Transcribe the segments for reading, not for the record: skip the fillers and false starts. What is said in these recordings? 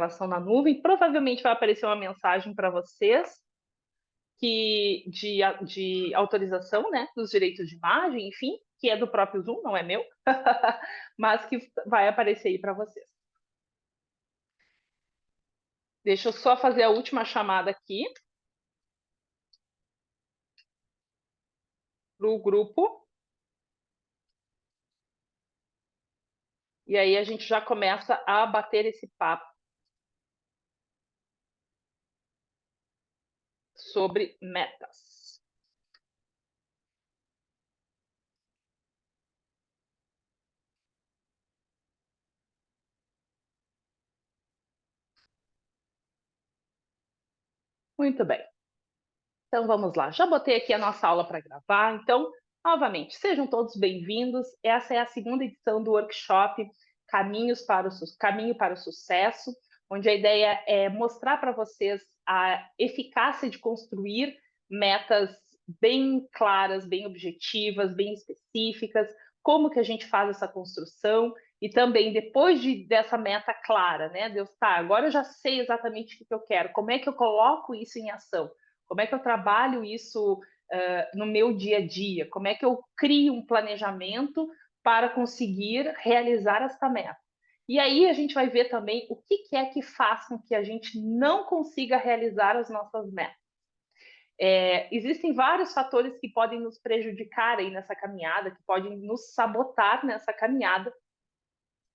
gravação na nuvem, provavelmente vai aparecer uma mensagem para vocês de autorização, né, dos direitos de imagem, enfim, que é do próprio Zoom, não é meu, mas que vai aparecer aí para vocês. Deixa eu só fazer a última chamada aqui para o grupo. E aí a gente já começa a bater esse papo sobre metas. Muito bem. Então vamos lá. Já botei aqui a nossa aula para gravar. Então, novamente, sejam todos bem-vindos. Essa é a segunda edição do workshop Caminho para o Sucesso, onde a ideia é mostrar para vocês a eficácia de construir metas bem claras, bem objetivas, bem específicas, como que a gente faz essa construção e também depois dessa meta clara, né? Deus, tá, agora eu já sei exatamente o que eu quero, como é que eu coloco isso em ação? Como é que eu trabalho isso no meu dia a dia? Como é que eu crio um planejamento para conseguir realizar esta meta? E aí a gente vai ver também o que é que faz com que a gente não consiga realizar as nossas metas. Existem vários fatores que podem nos prejudicar aí nessa caminhada, que podem nos sabotar nessa caminhada,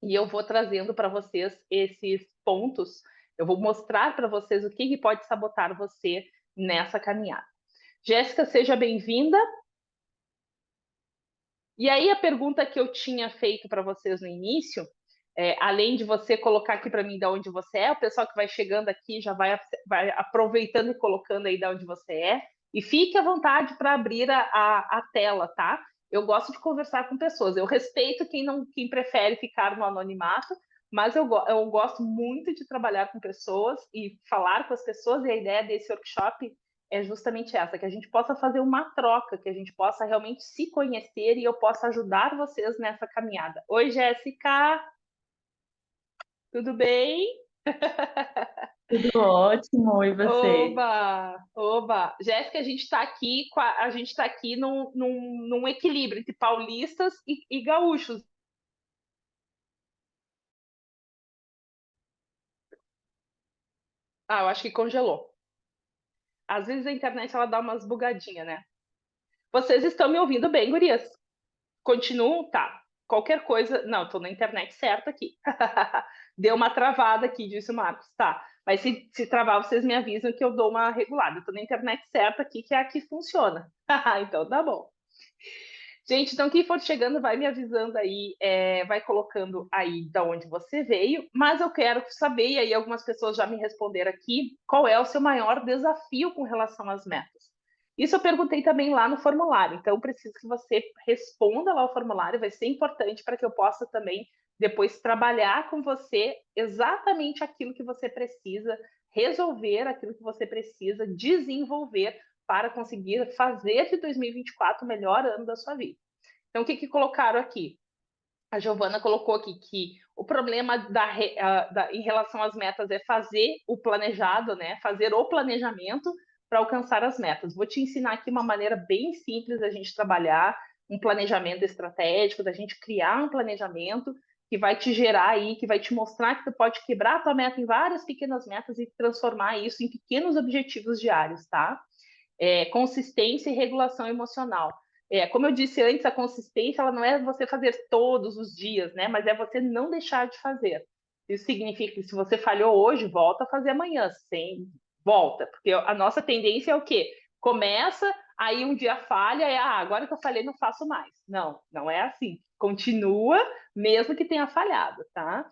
e eu vou trazendo para vocês esses pontos, eu vou mostrar para vocês o que pode sabotar você nessa caminhada. Jéssica, seja bem-vinda. E aí a pergunta que eu tinha feito para vocês no início, além de você colocar aqui para mim de onde você é, o pessoal que vai chegando aqui já vai aproveitando e colocando aí de onde você é, e fique à vontade para abrir a tela, tá? Eu gosto de conversar com pessoas, eu respeito quem prefere ficar no anonimato, mas eu gosto muito de trabalhar com pessoas e falar com as pessoas, e a ideia desse workshop é justamente essa, que a gente possa fazer uma troca, que a gente possa realmente se conhecer e eu possa ajudar vocês nessa caminhada. Oi, Jéssica! Tudo bem? Tudo ótimo, e você? Oba! Oba! Jéssica, a gente está aqui num equilíbrio entre paulistas e gaúchos. Ah, eu acho que congelou. Às vezes a internet ela dá umas bugadinhas, né? Vocês estão me ouvindo bem, gurias? Continuo? Tá. Qualquer coisa. Não, tô na internet certa aqui. Deu uma travada aqui, disse o Marcos. Tá. Mas se travar, vocês me avisam que eu dou uma regulada. Eu tô na internet certa aqui, que é a que funciona. Então tá bom. Gente, então quem for chegando vai me avisando aí, vai colocando aí da onde você veio, mas eu quero saber, e aí algumas pessoas já me responderam aqui, qual é o seu maior desafio com relação às metas? Isso eu perguntei também lá no formulário, então preciso que você responda lá o formulário, vai ser importante para que eu possa também depois trabalhar com você exatamente aquilo que você precisa, resolver aquilo que você precisa, desenvolver para conseguir fazer de 2024 o melhor ano da sua vida. Então, o que colocaram aqui? A Giovana colocou aqui que o problema em relação às metas é fazer o planejado, né? Fazer o planejamento para alcançar as metas. Vou te ensinar aqui uma maneira bem simples da gente trabalhar um planejamento estratégico, da gente criar um planejamento que vai te gerar aí, que vai te mostrar que tu pode quebrar a tua meta em várias pequenas metas e transformar isso em pequenos objetivos diários, tá? Consistência e regulação emocional. Como eu disse antes, a consistência ela não é você fazer todos os dias, né? Mas é você não deixar de fazer. Isso significa que se você falhou hoje, volta a fazer amanhã, sem volta, porque a nossa tendência é o quê? Começa, aí um dia falha, agora que eu falhei, não faço mais. Não, não é assim. Continua, mesmo que tenha falhado, tá?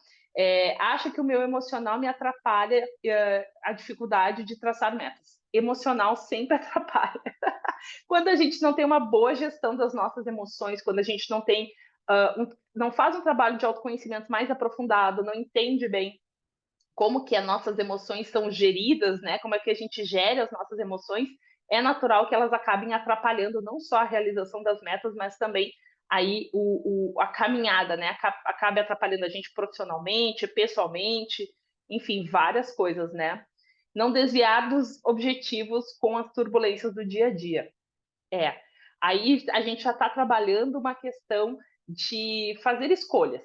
Acha que o meu emocional me atrapalha a dificuldade de traçar metas. Emocional sempre atrapalha. Quando a gente não tem uma boa gestão das nossas emoções, quando a gente não tem, não faz um trabalho de autoconhecimento mais aprofundado, não entende bem como que as nossas emoções são geridas, né? Como é que a gente gera as nossas emoções, é natural que elas acabem atrapalhando não só a realização das metas, mas também aí a caminhada, né? Acabe atrapalhando a gente profissionalmente, pessoalmente. enfim, várias coisas, né? Não desviar dos objetivos com as turbulências do dia a dia. Aí a gente já está trabalhando uma questão de fazer escolhas,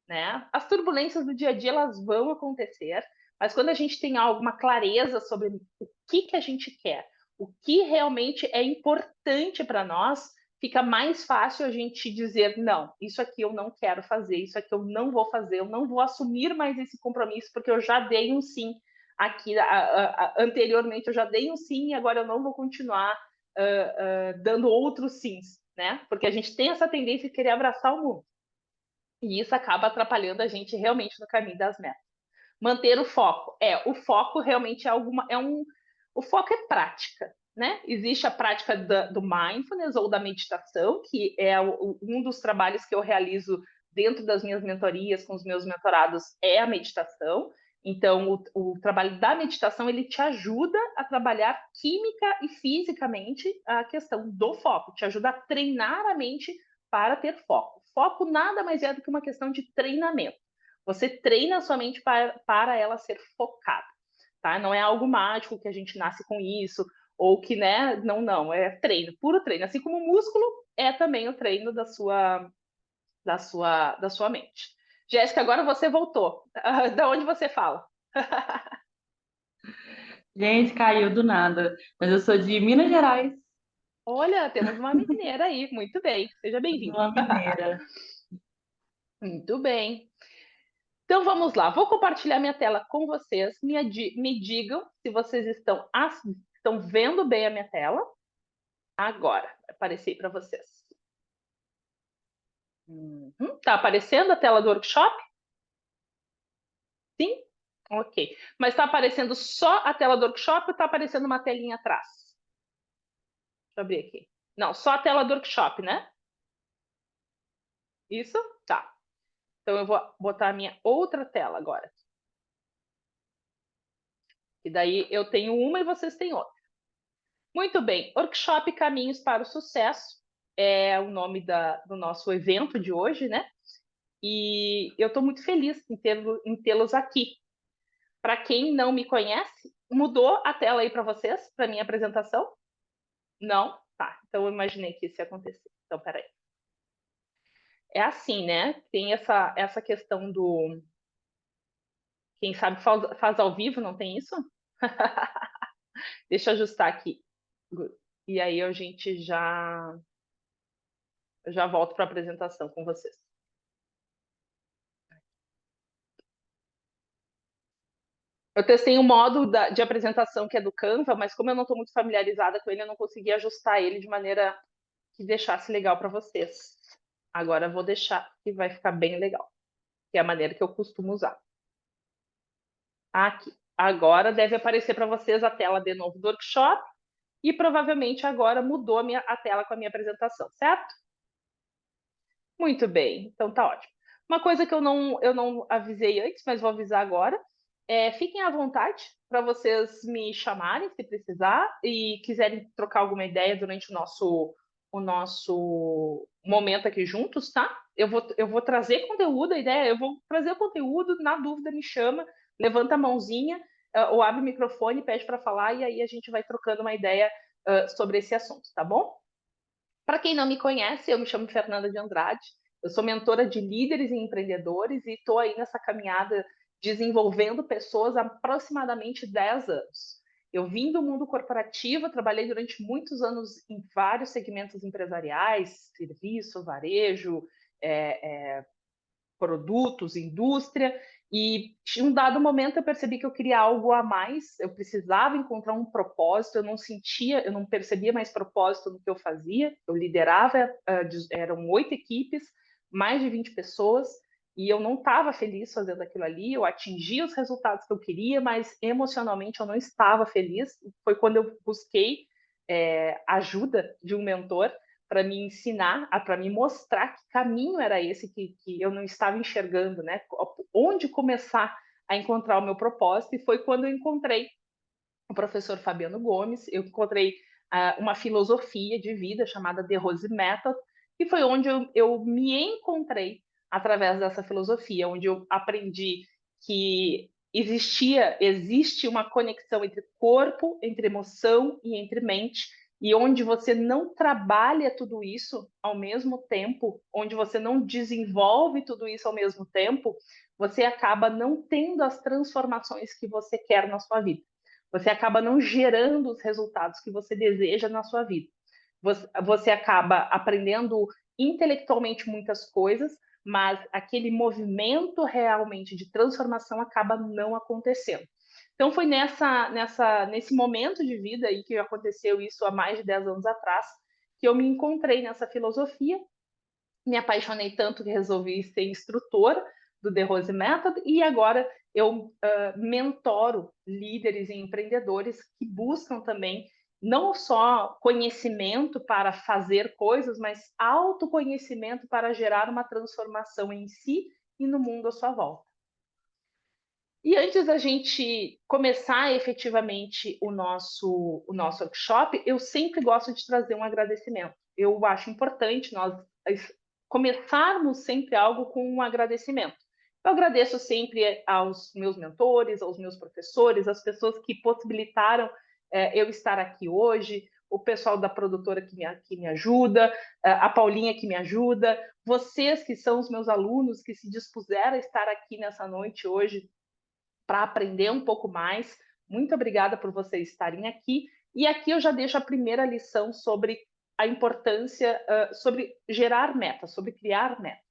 né? As turbulências do dia a dia elas vão acontecer, mas quando a gente tem alguma clareza sobre o que a gente quer, o que realmente é importante para nós, fica mais fácil a gente dizer não, isso aqui eu não quero fazer, isso aqui eu não vou fazer, eu não vou assumir mais esse compromisso porque eu já dei um sim aqui anteriormente, eu já dei um sim e agora eu não vou continuar dando outros sims, né? Porque a gente tem essa tendência de querer abraçar o mundo. E isso acaba atrapalhando a gente realmente no caminho das metas. Manter o foco. O foco realmente o foco é prática, né? Existe a prática do mindfulness ou da meditação, que é um dos trabalhos que eu realizo dentro das minhas mentorias com os meus mentorados é a meditação. Então, o trabalho da meditação, ele te ajuda a trabalhar química e fisicamente a questão do foco, te ajuda a treinar a mente para ter foco. Foco nada mais é do que uma questão de treinamento. Você treina a sua mente para ela ser focada, tá? Não é algo mágico que a gente nasce com isso, ou que, né? Não, é treino, puro treino. Assim como o músculo é também o treino da sua mente. Jéssica, agora você voltou. Da onde você fala? Gente, caiu do nada. Mas eu sou de Minas Gerais, Olha, temos uma mineira aí. Muito bem, seja bem-vindo. uma mineira. Muito bem. Então vamos lá, vou compartilhar minha tela com vocês. Me digam se vocês estão vendo bem a minha tela. Agora, vai aparecer para vocês. Tá aparecendo a tela do workshop? Sim? Ok. Mas está aparecendo só a tela do workshop ou está aparecendo uma telinha atrás? Deixa eu abrir aqui. Não, só a tela do workshop, né? Isso? Tá. Então eu vou botar a minha outra tela agora. E daí eu tenho uma e vocês têm outra. Muito bem. Workshop Caminhos para o Sucesso é o nome do nosso evento de hoje, né? E eu estou muito feliz em tê-los aqui. Para quem não me conhece, mudou a tela aí para vocês, para minha apresentação? Não? Tá. Então eu imaginei que isso ia acontecer. Então, peraí. É assim, né? Tem essa questão do. Quem sabe faz ao vivo, não tem isso? Deixa eu ajustar aqui. E aí a gente já volto para a apresentação com vocês. Eu testei um modo de apresentação que é do Canva, mas como eu não estou muito familiarizada com ele, eu não consegui ajustar ele de maneira que deixasse legal para vocês. Agora eu vou deixar e vai ficar bem legal, que é a maneira que eu costumo usar. Aqui. Agora deve aparecer para vocês a tela de novo do workshop e provavelmente agora mudou a tela com a minha apresentação, certo? Muito bem, então tá ótimo. Uma coisa que eu não avisei antes, mas vou avisar agora, fiquem à vontade para vocês me chamarem se precisar e quiserem trocar alguma ideia durante o nosso momento aqui juntos, tá? Eu vou trazer conteúdo, a ideia, eu vou trazer o conteúdo, na dúvida me chama, levanta a mãozinha, ou abre o microfone, pede para falar e aí a gente vai trocando uma ideia sobre esse assunto, tá bom? Para quem não me conhece, eu me chamo Fernanda de Andrade, eu sou mentora de líderes e empreendedores e estou aí nessa caminhada desenvolvendo pessoas há aproximadamente 10 anos. Eu vim do mundo corporativo, trabalhei durante muitos anos em vários segmentos empresariais, serviço, varejo, produtos, indústria, e em um dado momento eu percebi que eu queria algo a mais, eu precisava encontrar um propósito, eu não percebia mais propósito no que eu fazia, eu liderava, eram 8 equipes, mais de 20 pessoas, e eu não estava feliz fazendo aquilo ali, eu atingi os resultados que eu queria, mas emocionalmente eu não estava feliz, foi quando eu busquei ajuda de um mentor, para me ensinar, para me mostrar que caminho era esse que eu não estava enxergando, né? Onde começar a encontrar o meu propósito, e foi quando eu encontrei o professor Fabiano Gomes, eu encontrei uma filosofia de vida chamada The Rose Method, e foi onde eu me encontrei através dessa filosofia, onde eu aprendi que existe uma conexão entre corpo, entre emoção e entre mente, e onde você não trabalha tudo isso ao mesmo tempo, onde você não desenvolve tudo isso ao mesmo tempo, você acaba não tendo as transformações que você quer na sua vida. Você acaba não gerando os resultados que você deseja na sua vida. Você acaba aprendendo intelectualmente muitas coisas, mas aquele movimento realmente de transformação acaba não acontecendo. Então foi nesse momento de vida aí que aconteceu isso há mais de 10 anos atrás, que eu me encontrei nessa filosofia, me apaixonei tanto que resolvi ser instrutora do The Rose Method e agora eu mentoro líderes e empreendedores que buscam também não só conhecimento para fazer coisas, mas autoconhecimento para gerar uma transformação em si e no mundo à sua volta. E antes da gente começar efetivamente o nosso workshop, eu sempre gosto de trazer um agradecimento. Eu acho importante nós começarmos sempre algo com um agradecimento. Eu agradeço sempre aos meus mentores, aos meus professores, às pessoas que possibilitaram eu estar aqui hoje, o pessoal da produtora que me ajuda, a Paulinha que me ajuda, vocês que são os meus alunos que se dispuseram a estar aqui nessa noite hoje para aprender um pouco mais. Muito obrigada por vocês estarem aqui. E aqui eu já deixo a primeira lição sobre a importância, sobre gerar metas, sobre criar metas.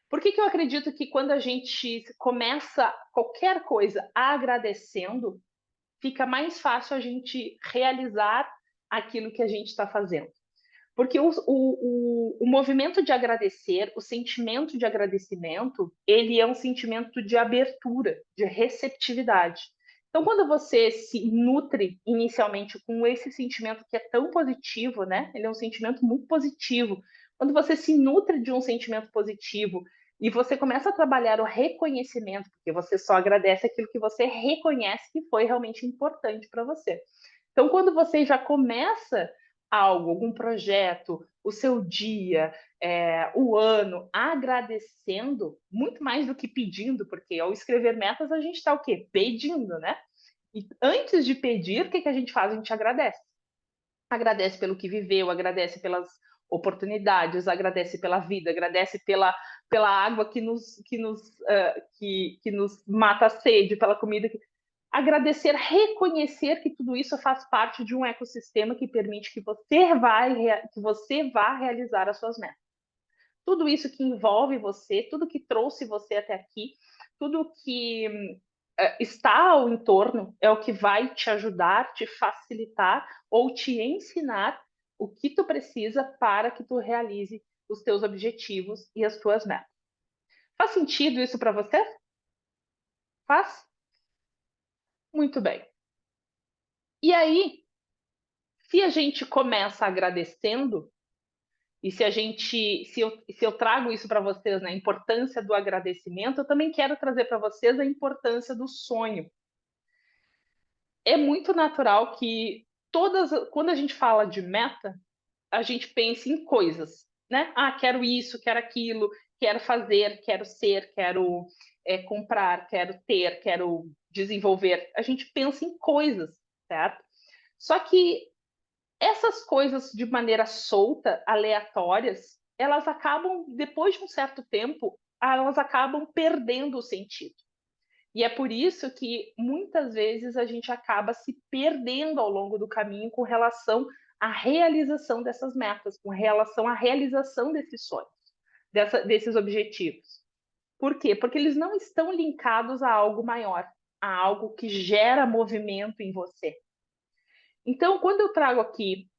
Por que eu acredito que quando a gente começa qualquer coisa agradecendo, fica mais fácil a gente realizar aquilo que a gente está fazendo? Porque o movimento de agradecer, o sentimento de agradecimento, ele é um sentimento de abertura, de receptividade. Então, quando você se nutre inicialmente com esse sentimento que é tão positivo, né? Ele é um sentimento muito positivo. Quando você se nutre de um sentimento positivo e você começa a trabalhar o reconhecimento, porque você só agradece aquilo que você reconhece que foi realmente importante para você. Então, quando você já começa algo, algum projeto, o seu dia, o ano, agradecendo, muito mais do que pedindo, porque ao escrever metas a gente está o quê? Pedindo, né? E antes de pedir, o que a gente faz? A gente agradece. Agradece pelo que viveu, agradece pelas oportunidades, agradece pela vida, agradece pela água que nos mata a sede, pela comida que agradecer, reconhecer que tudo isso faz parte de um ecossistema que permite que você vá realizar as suas metas. Tudo isso que envolve você, tudo que trouxe você até aqui, tudo que está ao entorno é o que vai te ajudar, te facilitar ou te ensinar o que tu precisa para que tu realize os teus objetivos e as tuas metas. Faz sentido isso para você? Faz? Muito bem. E aí, se a gente começa agradecendo, e se eu trago isso para vocês, né, a importância do agradecimento, eu também quero trazer para vocês a importância do sonho. É muito natural que quando a gente fala de meta, a gente pense em coisas, né? Ah, quero isso, quero aquilo, quero fazer, quero ser, quero comprar, quero ter, quero desenvolver. A gente pensa em coisas, certo? Só que essas coisas de maneira solta, aleatórias, elas acabam, depois de um certo tempo, elas acabam perdendo o sentido. E é por isso que muitas vezes a gente acaba se perdendo ao longo do caminho com relação à realização dessas metas, com relação à realização desses sonhos, desses objetivos. Por quê? Porque eles não estão linkados a algo maior, a algo que gera movimento em você. Então, quando eu trago aqui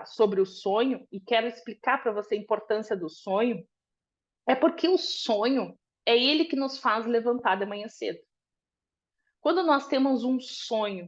sobre o sonho e quero explicar para você a importância do sonho, é porque o sonho é ele que nos faz levantar de manhã cedo. Quando nós temos um sonho,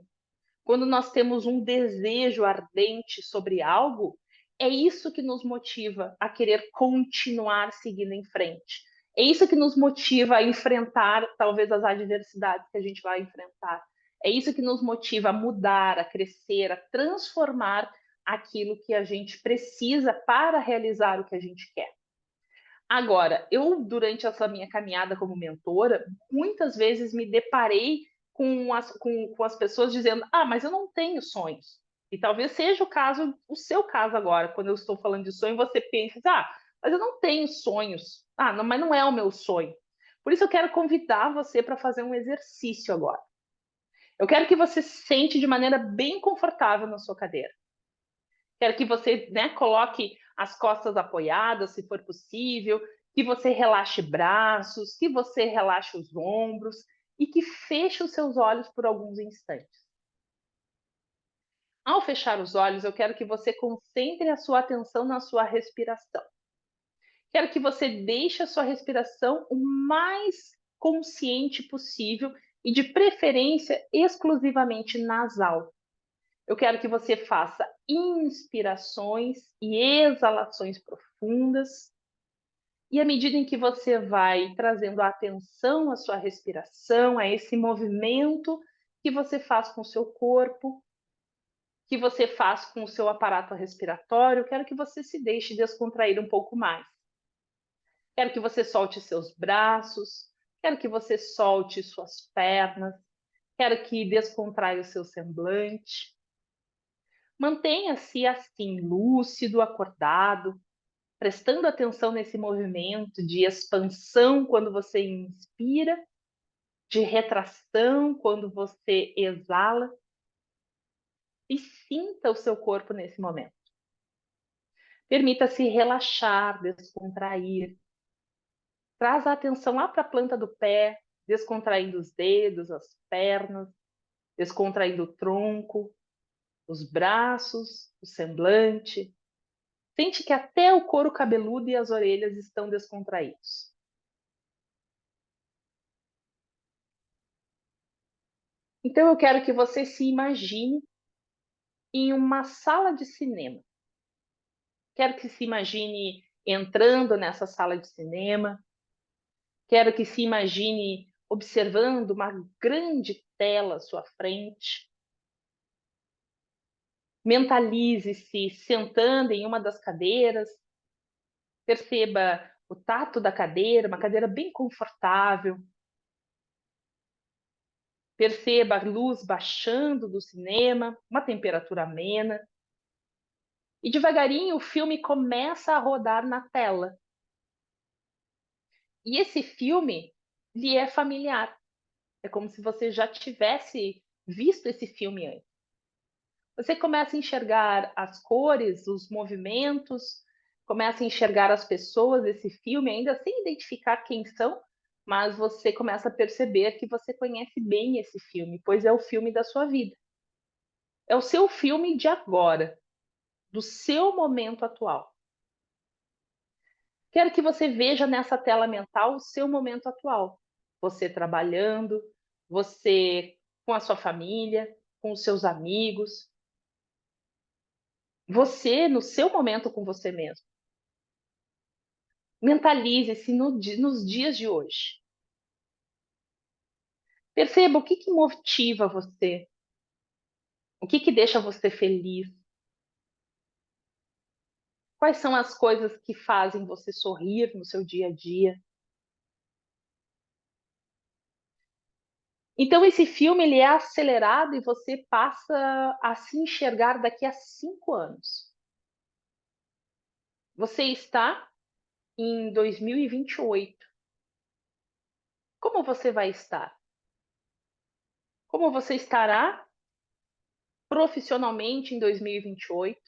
quando nós temos um desejo ardente sobre algo, é isso que nos motiva a querer continuar seguindo em frente. É isso que nos motiva a enfrentar talvez as adversidades que a gente vai enfrentar. É isso que nos motiva a mudar, a crescer, a transformar aquilo que a gente precisa para realizar o que a gente quer. Agora, eu, durante essa minha caminhada como mentora, muitas vezes me deparei com as pessoas dizendo: Ah, mas eu não tenho sonhos. E talvez seja o seu caso agora, quando eu estou falando de sonho, você pensa: Ah, mas eu não tenho sonhos. Ah, não, mas não é o meu sonho. Por isso eu quero convidar você para fazer um exercício agora. Eu quero que você se sente de maneira bem confortável na sua cadeira. Quero que você, né, coloque as costas apoiadas, se for possível, que você relaxe braços, que você relaxe os ombros e que feche os seus olhos por alguns instantes. Ao fechar os olhos, eu quero que você concentre a sua atenção na sua respiração. Quero que você deixe a sua respiração o mais consciente possível e, de preferência, exclusivamente nasal. Eu quero que você faça inspirações e exalações profundas. E à medida em que você vai trazendo a atenção à sua respiração, a esse movimento que você faz com o seu corpo, que você faz com o seu aparato respiratório, eu quero que você se deixe descontrair um pouco mais. Quero que você solte seus braços, quero que você solte suas pernas, quero que descontraia o seu semblante. Mantenha-se assim, lúcido, acordado, prestando atenção nesse movimento de expansão quando você inspira, de retração quando você exala, e sinta o seu corpo nesse momento. Permita-se relaxar, descontrair. Traz a atenção lá para a planta do pé, descontraindo os dedos, as pernas, descontraindo o tronco, os braços, o semblante. Sente que até o couro cabeludo e as orelhas estão descontraídos. Então eu quero que você se imagine em uma sala de cinema. Quero que se imagine entrando nessa sala de cinema. Quero que se imagine observando uma grande tela à sua frente. Mentalize-se sentando em uma das cadeiras. Perceba o tato da cadeira, uma cadeira bem confortável. Perceba a luz baixando do cinema, uma temperatura amena. E devagarinho o filme começa a rodar na tela. E esse filme lhe é familiar. É como se você já tivesse visto esse filme antes. Você começa a enxergar as cores, os movimentos, começa a enxergar as pessoas desse filme, ainda sem identificar quem são, mas você começa a perceber que você conhece bem esse filme, pois é o filme da sua vida. É o seu filme de agora, do seu momento atual. Quero que você veja nessa tela mental o seu momento atual. Você trabalhando, você com a sua família, com os seus amigos. Você no seu momento com você mesmo. Mentalize-se nos dias de hoje. Perceba o que motiva você. O que deixa você feliz. Quais são as coisas que fazem você sorrir no seu dia a dia. Então esse filme ele é acelerado e você passa a se enxergar daqui a 5 anos. Você está em 2028. Como você vai estar? Como você estará profissionalmente em 2028?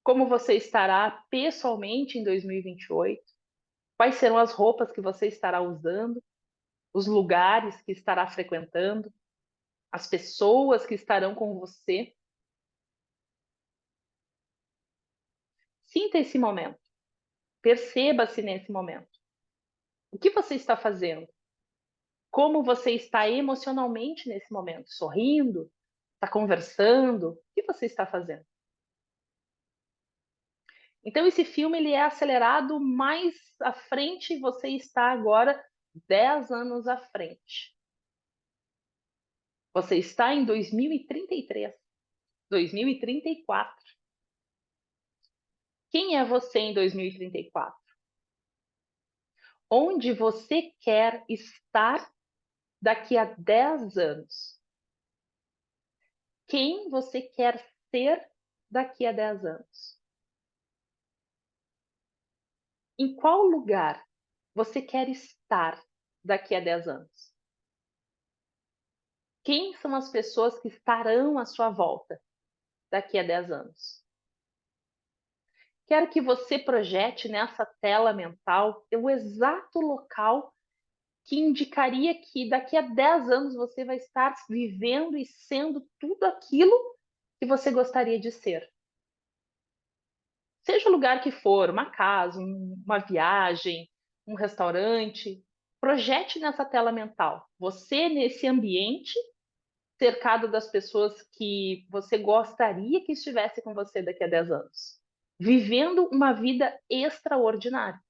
Como você estará pessoalmente em 2028? Quais serão as roupas que você estará usando? Os lugares que estará frequentando? As pessoas que estarão com você? Sinta esse momento. Perceba-se nesse momento. O que você está fazendo? Como você está emocionalmente nesse momento? Sorrindo? Está conversando? O que você está fazendo? Então esse filme ele é acelerado mais à frente, você está agora 10 anos à frente. Você está em 2033, 2034. Quem é você em 2034? Onde você quer estar daqui a 10 anos? Quem você quer ser daqui a 10 anos? Em qual lugar você quer estar daqui a 10 anos? Quem são as pessoas que estarão à sua volta daqui a 10 anos? Quero que você projete nessa tela mental o exato local que indicaria que daqui a 10 anos você vai estar vivendo e sendo tudo aquilo que você gostaria de ser. Seja o lugar que for, uma casa, uma viagem, um restaurante, projete nessa tela mental. Você nesse ambiente, cercado das pessoas que você gostaria que estivesse com você daqui a 10 anos. Vivendo uma vida extraordinária.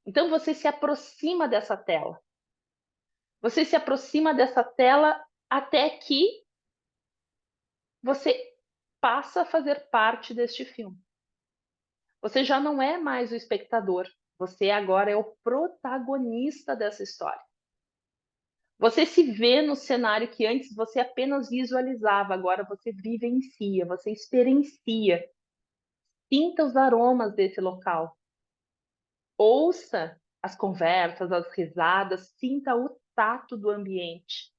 Então você se aproxima dessa tela. Você se aproxima dessa tela até que você passa a fazer parte deste filme. Você já não é mais o espectador, você agora é o protagonista dessa história. Você se vê no cenário que antes você apenas visualizava, agora você vivencia, você experiencia. Sinta os aromas desse local. Ouça as conversas, as risadas, sinta o tato do ambiente.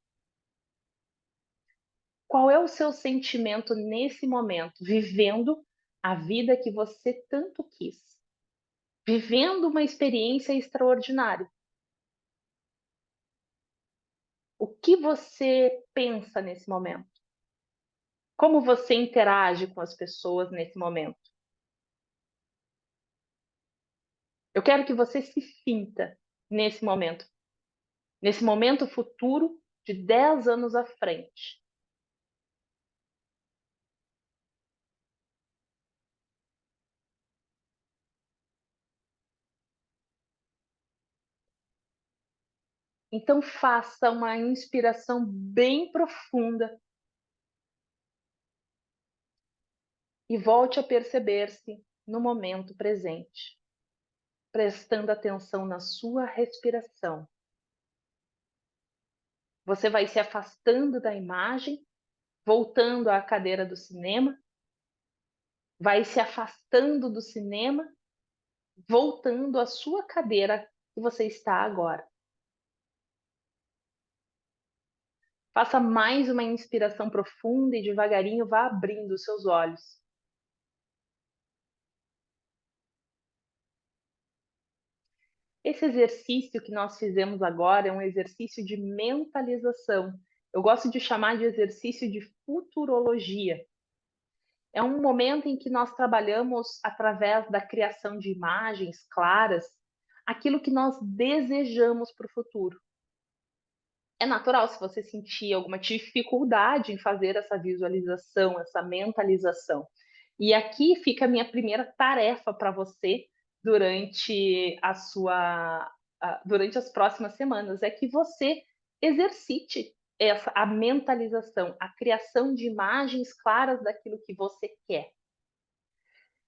Qual é o seu sentimento nesse momento, vivendo a vida que você tanto quis? Vivendo uma experiência extraordinária. O que você pensa nesse momento? Como você interage com as pessoas nesse momento? Eu quero que você se sinta nesse momento futuro de 10 anos à frente. Então faça uma inspiração bem profunda e volte a perceber-se no momento presente, prestando atenção na sua respiração. Você vai se afastando da imagem, voltando à cadeira do cinema, vai se afastando do cinema, voltando à sua cadeira que você está agora. Faça mais uma inspiração profunda e devagarinho vá abrindo os seus olhos. Esse exercício que nós fizemos agora é um exercício de mentalização. Eu gosto de chamar de exercício de futurologia. É um momento em que nós trabalhamos através da criação de imagens claras, aquilo que nós desejamos para o futuro. É natural se você sentir alguma dificuldade em fazer essa visualização, essa mentalização. E aqui fica a minha primeira tarefa para você durante durante as próximas semanas, é que você exercite a mentalização, a criação de imagens claras daquilo que você quer.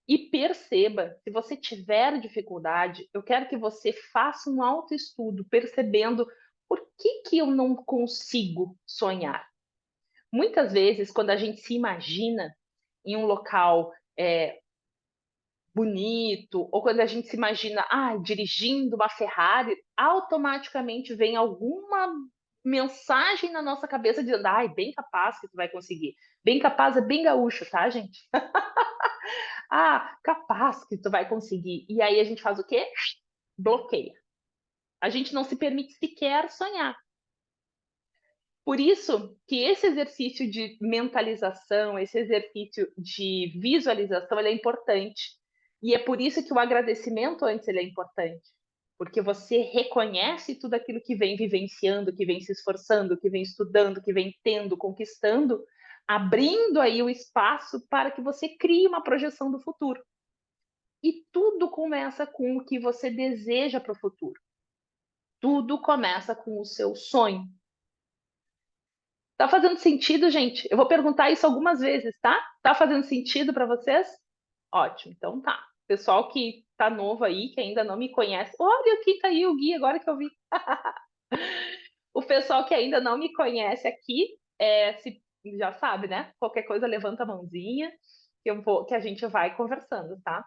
E perceba, se você tiver dificuldade, eu quero que você faça um autoestudo, percebendo por que eu não consigo sonhar. Muitas vezes, quando a gente se imagina em um local bonito, ou quando a gente se imagina dirigindo uma Ferrari, automaticamente vem alguma mensagem na nossa cabeça dizendo, bem capaz que tu vai conseguir. Bem capaz é bem gaúcho, tá, gente? Capaz que tu vai conseguir. E aí a gente faz o quê? Bloqueia. A gente não se permite sequer sonhar. Por isso que esse exercício de mentalização, esse exercício de visualização, ele é importante. E é por isso que o agradecimento antes ele é importante. Porque você reconhece tudo aquilo que vem vivenciando, que vem se esforçando, que vem estudando, que vem tendo, conquistando, abrindo aí o espaço para que você crie uma projeção do futuro. E tudo começa com o que você deseja para o futuro. Tudo começa com o seu sonho. Tá fazendo sentido, gente? Eu vou perguntar isso algumas vezes, tá? Tá fazendo sentido para vocês? Ótimo, então tá. Pessoal que tá novo aí, que ainda não me conhece. Olha o que tá aí, o Gui, agora que eu vi. O pessoal que ainda não me conhece aqui, já sabe, né? Qualquer coisa, levanta a mãozinha, que a gente vai conversando, tá?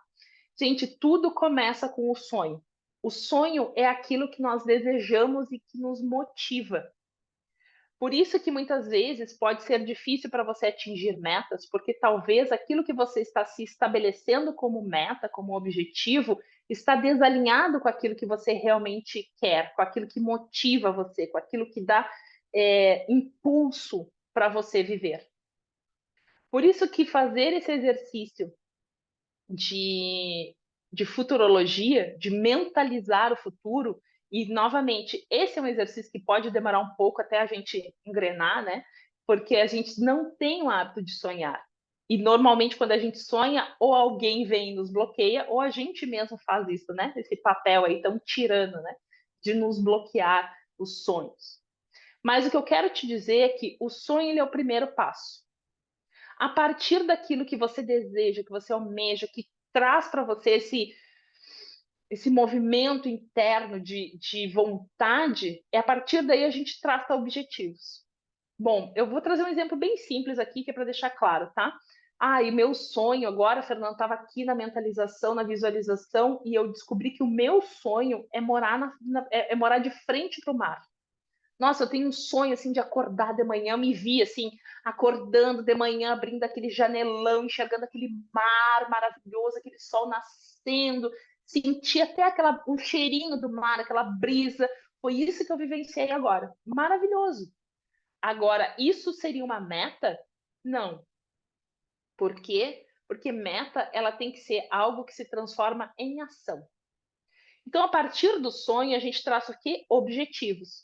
Gente, tudo começa com o sonho. O sonho é aquilo que nós desejamos e que nos motiva. Por isso que muitas vezes pode ser difícil para você atingir metas, porque talvez aquilo que você está se estabelecendo como meta, como objetivo, está desalinhado com aquilo que você realmente quer, com aquilo que motiva você, com aquilo que dá impulso para você viver. Por isso que fazer esse exercício de futurologia, de mentalizar o futuro. E, novamente, esse é um exercício que pode demorar um pouco até a gente engrenar, né? Porque a gente não tem o hábito de sonhar. E, normalmente, quando a gente sonha, ou alguém vem e nos bloqueia, ou a gente mesmo faz isso, né? Esse papel aí tão tirano, né? De nos bloquear os sonhos. Mas o que eu quero te dizer é que o sonho ele é o primeiro passo. A partir daquilo que você deseja, que você almeja, que traz para você esse movimento interno de vontade, a partir daí a gente traça objetivos. Bom, eu vou trazer um exemplo bem simples aqui, que é para deixar claro, tá? E meu sonho agora, Fernando, estava aqui na mentalização, na visualização, e eu descobri que o meu sonho é morar, é morar de frente para o mar. Nossa, eu tenho um sonho assim de acordar de manhã, eu me vi assim, acordando de manhã, abrindo aquele janelão, enxergando aquele mar maravilhoso, aquele sol nascendo, senti até um cheirinho do mar, aquela brisa. Foi isso que eu vivenciei agora. Maravilhoso. Agora, isso seria uma meta? Não. Por quê? Porque meta, ela tem que ser algo que se transforma em ação. Então, a partir do sonho, a gente traça o quê? Objetivos,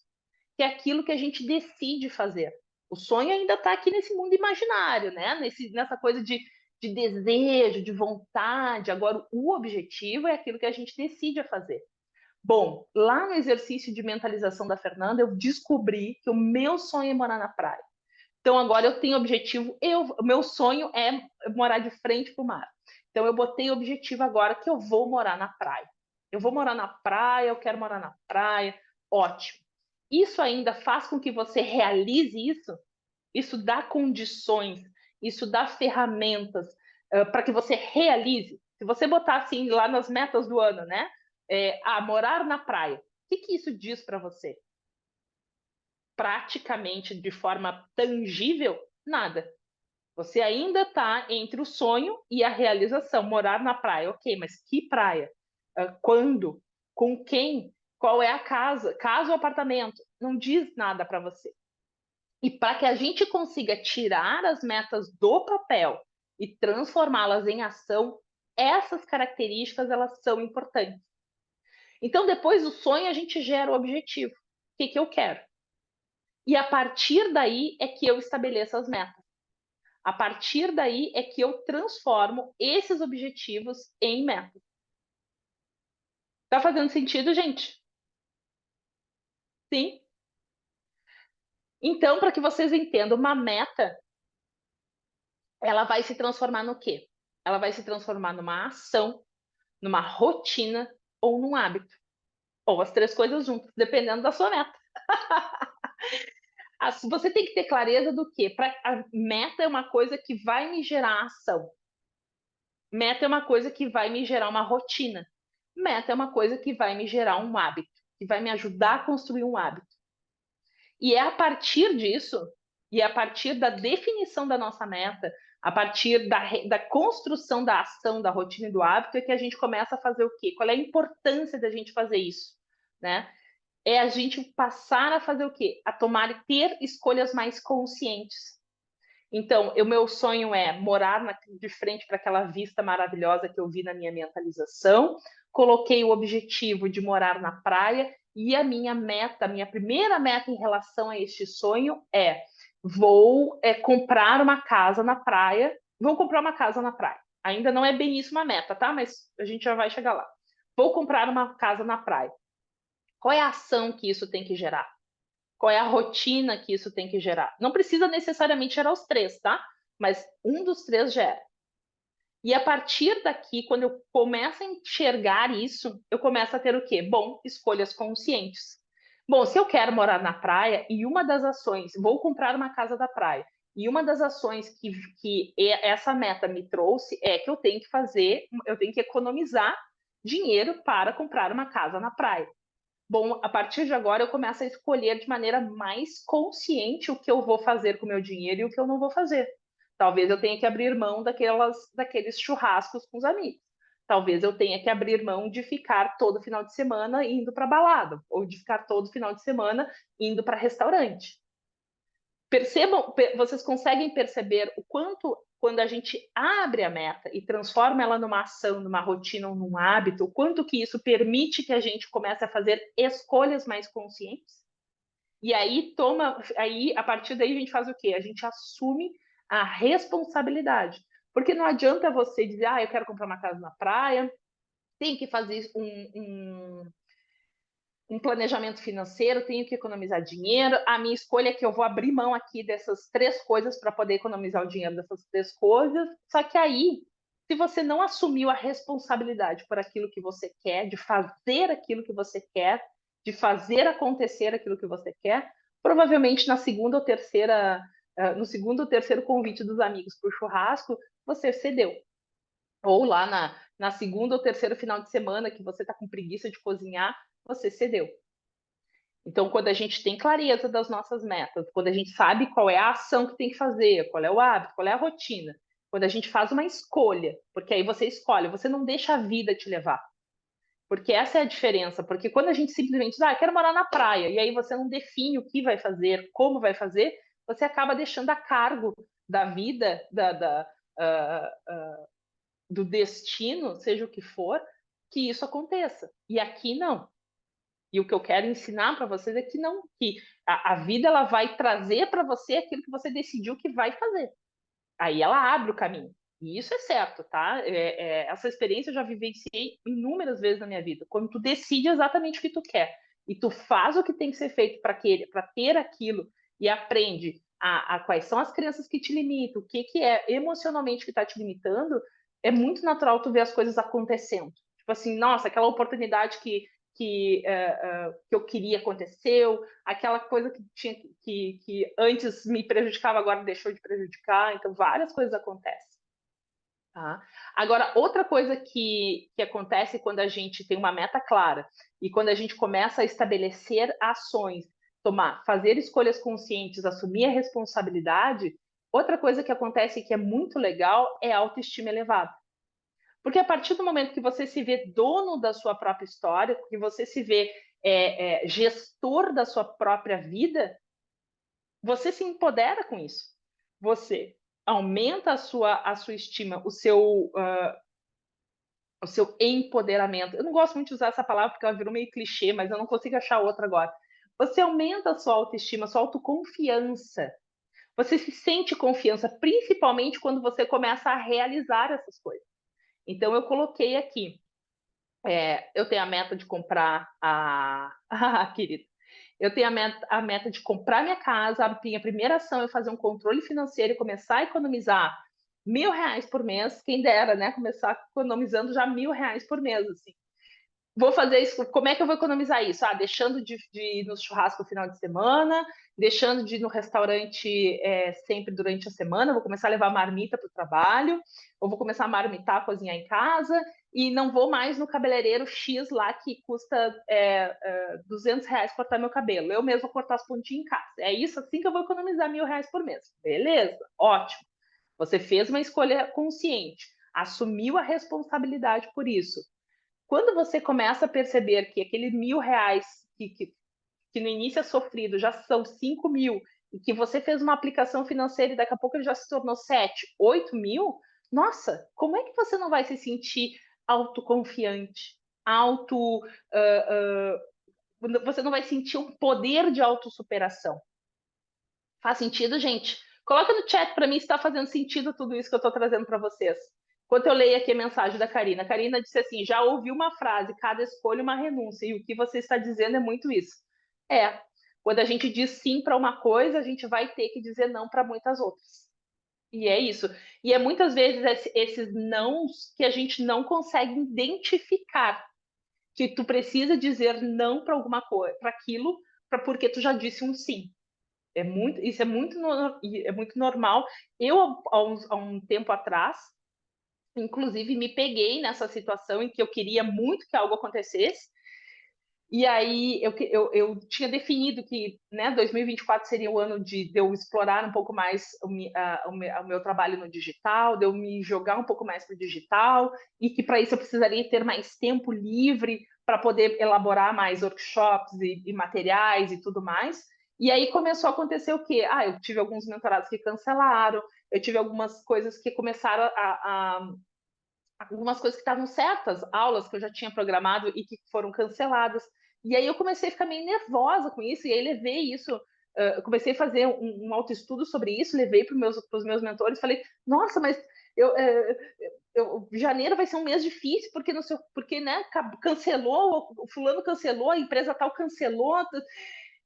que é aquilo que a gente decide fazer. O sonho ainda está aqui nesse mundo imaginário, né? Nessa coisa de desejo, de vontade. Agora, o objetivo é aquilo que a gente decide fazer. Bom, lá no exercício de mentalização da Fernanda, eu descobri que o meu sonho é morar na praia. Então, agora eu tenho objetivo, o meu sonho é morar de frente para o mar. Então, eu botei objetivo agora que eu vou morar na praia. Eu vou morar na praia, eu quero morar na praia. Ótimo. Isso ainda faz com que você realize isso? Isso dá condições, isso dá ferramentas para que você realize. Se você botar assim lá nas metas do ano, né? Morar na praia. O que isso diz para você? Praticamente de forma tangível? Nada. Você ainda está entre o sonho e a realização. Morar na praia, ok, mas que praia? Quando? Com quem? Qual é a casa? Casa ou apartamento? Não diz nada para você. E para que a gente consiga tirar as metas do papel e transformá-las em ação, essas características elas são importantes. Então, depois do sonho, a gente gera o objetivo. O que eu quero? E a partir daí é que eu estabeleço as metas. A partir daí é que eu transformo esses objetivos em metas. Tá fazendo sentido, gente? Sim? Então, para que vocês entendam, uma meta, ela vai se transformar no quê? Ela vai se transformar numa ação, numa rotina ou num hábito. Ou as três coisas juntas, dependendo da sua meta. Você tem que ter clareza do quê? A meta é uma coisa que vai me gerar ação. Meta é uma coisa que vai me gerar uma rotina. Meta é uma coisa que vai me gerar um hábito, que vai me ajudar a construir um hábito. E é a partir disso, e é a partir da definição da nossa meta, a partir da construção da ação, da rotina e do hábito, é que a gente começa a fazer o quê? Qual é a importância da gente fazer isso? Né? É a gente passar a fazer o quê? A tomar e ter escolhas mais conscientes. Então, o meu sonho é morar de frente para aquela vista maravilhosa que eu vi na minha mentalização. Coloquei o objetivo de morar na praia e a minha meta, a minha primeira meta em relação a este sonho vou comprar uma casa na praia. Vou comprar uma casa na praia. Ainda não é bem isso uma meta, tá? Mas a gente já vai chegar lá. Vou comprar uma casa na praia. Qual é a ação que isso tem que gerar? Qual é a rotina que isso tem que gerar? Não precisa necessariamente gerar os três, tá? Mas um dos três gera. E a partir daqui, quando eu começo a enxergar isso, eu começo a ter o quê? Bom, escolhas conscientes. Bom, se eu quero morar na praia e uma das ações, vou comprar uma casa da praia, e uma das ações que essa meta me trouxe é que eu tenho que fazer, eu tenho que economizar dinheiro para comprar uma casa na praia. Bom, a partir de agora eu começo a escolher de maneira mais consciente o que eu vou fazer com o meu dinheiro e o que eu não vou fazer. Talvez eu tenha que abrir mão daqueles churrascos com os amigos. Talvez eu tenha que abrir mão de ficar todo final de semana indo para balada, ou de ficar todo final de semana indo para restaurante. Percebam, vocês conseguem perceber o quanto, quando a gente abre a meta e transforma ela numa ação, numa rotina ou num hábito, o quanto que isso permite que a gente comece a fazer escolhas mais conscientes? E aí a partir daí a gente faz o quê? A gente assume a responsabilidade. Porque não adianta você dizer, eu quero comprar uma casa na praia, tem que fazer um planejamento financeiro, tenho que economizar dinheiro. A minha escolha é que eu vou abrir mão aqui dessas 3 coisas para poder economizar o dinheiro dessas 3 coisas. Só que aí, se você não assumiu a responsabilidade por aquilo que você quer, de fazer aquilo que você quer, de fazer acontecer aquilo que você quer, provavelmente na segunda ou terceira, no segundo ou terceiro convite dos amigos para o churrasco, você cedeu. Ou lá na segunda ou terceiro final de semana que você está com preguiça de cozinhar, você cedeu. Então, quando a gente tem clareza das nossas metas, quando a gente sabe qual é a ação que tem que fazer, qual é o hábito, qual é a rotina, quando a gente faz uma escolha, porque aí você escolhe, você não deixa a vida te levar. Porque essa é a diferença. Porque quando a gente simplesmente diz, quero morar na praia, e aí você não define o que vai fazer, como vai fazer, você acaba deixando a cargo da vida, do destino, seja o que for, que isso aconteça. E aqui não. E o que eu quero ensinar para vocês é que não, que a vida ela vai trazer para você aquilo que você decidiu que vai fazer. Aí ela abre o caminho. E isso é certo, tá? Essa experiência eu já vivenciei inúmeras vezes na minha vida. Quando tu decide exatamente o que tu quer e tu faz o que tem que ser feito para ter aquilo e aprende a quais são as crenças que te limitam, o que é emocionalmente que está te limitando, é muito natural tu ver as coisas acontecendo. Tipo assim, nossa, aquela oportunidade que eu queria aconteceu, aquela coisa que antes me prejudicava, agora deixou de prejudicar, então várias coisas acontecem. Tá? Agora, outra coisa que acontece quando a gente tem uma meta clara e quando a gente começa a estabelecer ações, fazer escolhas conscientes, assumir a responsabilidade, outra coisa que acontece que é muito legal é a autoestima elevada. Porque a partir do momento que você se vê dono da sua própria história, que você se vê gestor da sua própria vida, você se empodera com isso. Você aumenta a sua estima, o seu empoderamento. Eu não gosto muito de usar essa palavra porque ela virou meio clichê, mas eu não consigo achar outra agora. Você aumenta a sua autoestima, a sua autoconfiança. Você se sente confiança, principalmente quando você começa a realizar essas coisas. Então, eu coloquei aqui. Eu tenho a meta de comprar querido, eu tenho a meta de comprar minha casa, a minha primeira ação é fazer um controle financeiro e começar a economizar R$ 1.000 por mês, quem dera, né? Começar economizando já R$ 1.000 por mês, assim. Vou fazer isso. Como é que eu vou economizar isso? Deixando de ir no churrasco no final de semana, deixando de ir no restaurante sempre durante a semana. Vou começar a levar marmita para o trabalho, ou vou começar a marmitar, a cozinhar em casa, e não vou mais no cabeleireiro X lá que custa R$ 200 cortar meu cabelo. Eu mesmo vou cortar as pontinhas em casa. É isso assim que eu vou economizar R$ 1.000 por mês. Beleza, ótimo. Você fez uma escolha consciente, assumiu a responsabilidade por isso. Quando você começa a perceber que aquele R$ 1.000 que no início é sofrido já são 5.000 e que você fez uma aplicação financeira e daqui a pouco ele já se tornou 7, 8.000, nossa, como é que você não vai se sentir autoconfiante, você não vai sentir um poder de autossuperação? Faz sentido, gente? Coloca no chat para mim se está fazendo sentido tudo isso que eu estou trazendo para vocês. Enquanto eu leio aqui a mensagem da Karina. A Karina disse assim: já ouvi uma frase, cada escolha uma renúncia. E o que você está dizendo é muito isso. Quando a gente diz sim para uma coisa, a gente vai ter que dizer não para muitas outras. E é isso. E é muitas vezes esses nãos que a gente não consegue identificar, que tu precisa dizer não para alguma coisa, para aquilo, porque tu já disse um sim. Isso é muito normal. Eu, há um tempo atrás, inclusive, me peguei nessa situação em que eu queria muito que algo acontecesse, e aí eu tinha definido que, né, 2024 seria o ano de eu explorar um pouco mais o meu trabalho no digital, de eu me jogar um pouco mais para o digital, e que para isso eu precisaria ter mais tempo livre para poder elaborar mais workshops e materiais e tudo mais. E aí começou a acontecer o quê? Eu tive alguns mentorados que cancelaram, eu tive algumas coisas que começaram algumas coisas que estavam certas, aulas que eu já tinha programado e que foram canceladas. E aí eu comecei a ficar meio nervosa com isso, e aí levei isso, eu comecei a fazer um autoestudo sobre isso, levei para os meus mentores, falei, nossa, mas eu, janeiro vai ser um mês difícil, porque, não sei, porque né, cancelou, o fulano cancelou, a empresa tal cancelou.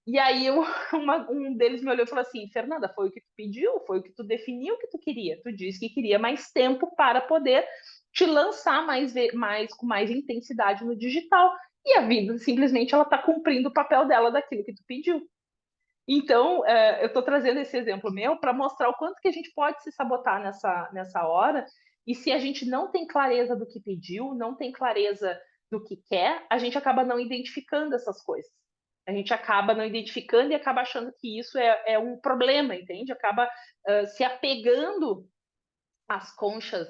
E aí um deles me olhou e falou assim, Fernanda, foi o que tu pediu, foi o que tu definiu que tu queria. Tu disse que queria mais tempo para poder te lançar com mais intensidade no digital. E a vida, simplesmente, ela está cumprindo o papel dela daquilo que tu pediu. Então, eu estou trazendo esse exemplo meu para mostrar o quanto que a gente pode se sabotar nessa hora. E se a gente não tem clareza do que pediu, não tem clareza do que quer, a gente acaba não identificando essas coisas. A gente acaba não identificando e acaba achando que isso é um problema, entende? Acaba se apegando às conchas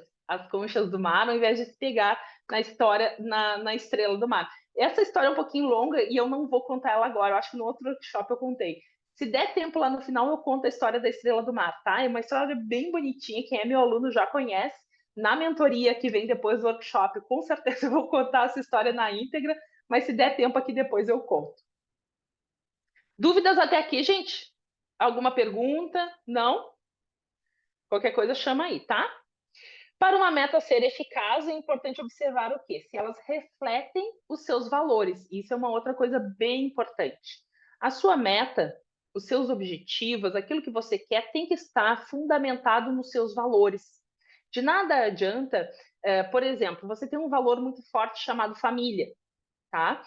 do mar, ao invés de se pegar na história, na estrela do mar. Essa história é um pouquinho longa e eu não vou contar ela agora. Eu acho que no outro workshop eu contei. Se der tempo lá no final, eu conto a história da Estrela do Mar, tá? É uma história bem bonitinha, quem é meu aluno já conhece. Na mentoria que vem depois do workshop, com certeza eu vou contar essa história na íntegra, mas se der tempo aqui depois eu conto. Dúvidas até aqui, gente? Alguma pergunta? Não? Qualquer coisa chama aí, tá? Para uma meta ser eficaz, é importante observar o quê? Se elas refletem os seus valores. Isso é uma outra coisa bem importante. A sua meta, os seus objetivos, aquilo que você quer, tem que estar fundamentado nos seus valores. De nada adianta, por exemplo, você tem um valor muito forte chamado família, tá?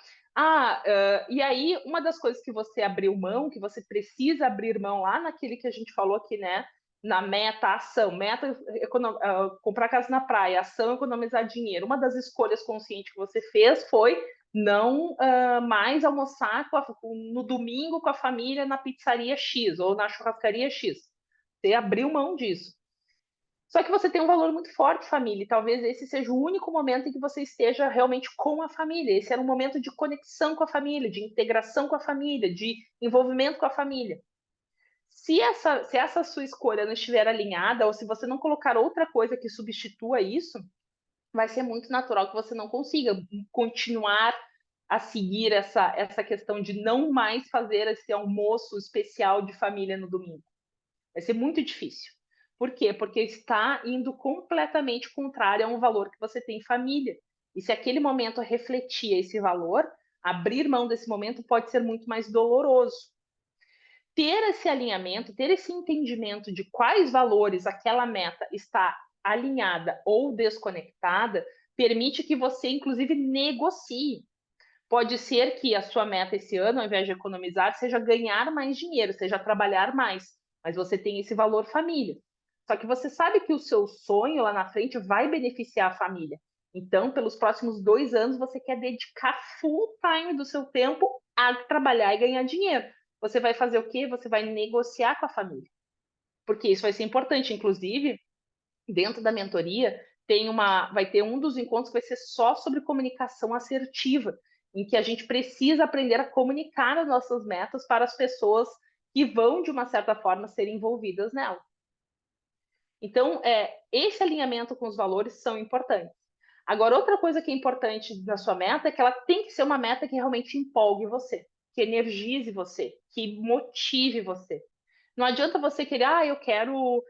E aí, uma das coisas que você abriu mão, que você precisa abrir mão lá naquele que a gente falou aqui, né? Na meta, ação, comprar casa na praia, ação, economizar dinheiro. Uma das escolhas conscientes que você fez foi não mais almoçar no domingo com a família na pizzaria X ou na churrascaria X. Você abriu mão disso. Só que você tem um valor muito forte, família, e talvez esse seja o único momento em que você esteja realmente com a família. Esse era um momento de conexão com a família, de integração com a família, de envolvimento com a família. Se essa sua escolha não estiver alinhada, ou se você não colocar outra coisa que substitua isso, vai ser muito natural que você não consiga continuar a seguir essa questão de não mais fazer esse almoço especial de família no domingo. Vai ser muito difícil. Por quê? Porque está indo completamente contrário a um valor que você tem em família. E se aquele momento refletia esse valor, abrir mão desse momento pode ser muito mais doloroso. Ter esse alinhamento, ter esse entendimento de quais valores aquela meta está alinhada ou desconectada, permite que você, inclusive, negocie. Pode ser que a sua meta esse ano, ao invés de economizar, seja ganhar mais dinheiro, seja trabalhar mais, mas você tem esse valor família. Só que você sabe que o seu sonho lá na frente vai beneficiar a família. Então, pelos próximos 2 anos, você quer dedicar full time do seu tempo a trabalhar e ganhar dinheiro. Você vai fazer o quê? Você vai negociar com a família. Porque isso vai ser importante. Inclusive, dentro da mentoria, vai ter um dos encontros que vai ser só sobre comunicação assertiva, em que a gente precisa aprender a comunicar as nossas metas para as pessoas que vão, de uma certa forma, ser envolvidas nela. Então, esse alinhamento com os valores são importantes. Agora, outra coisa que é importante na sua meta é que ela tem que ser uma meta que realmente empolgue você, que energize você, que motive você. Não adianta você querer, eu quero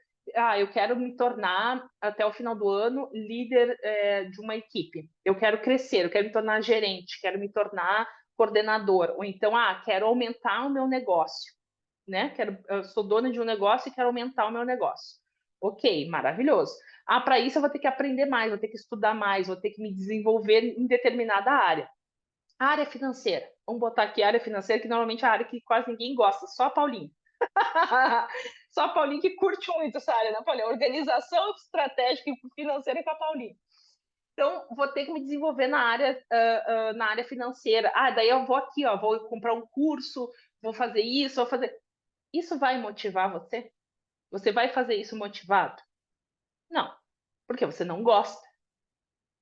me tornar até o final do ano líder de uma equipe. Eu quero crescer, eu quero me tornar gerente, quero me tornar coordenador, ou então, quero aumentar o meu negócio, né? Eu sou dona de um negócio e quero aumentar o meu negócio. Ok, maravilhoso. Ah, para isso eu vou ter que aprender mais, vou ter que estudar mais, vou ter que me desenvolver em determinada área. Área financeira. Vamos botar aqui área financeira, que normalmente é a área que quase ninguém gosta, só a Paulinho. Só a Paulinho que curte muito essa área, né, Paulinho? Organização estratégica e financeira com a Paulinho. Então, vou ter que me desenvolver na área financeira. Ah, daí eu vou aqui, ó, vou comprar um curso, vou fazer isso, vou fazer. Isso vai motivar você? Você vai fazer isso motivado? Não, porque você não gosta.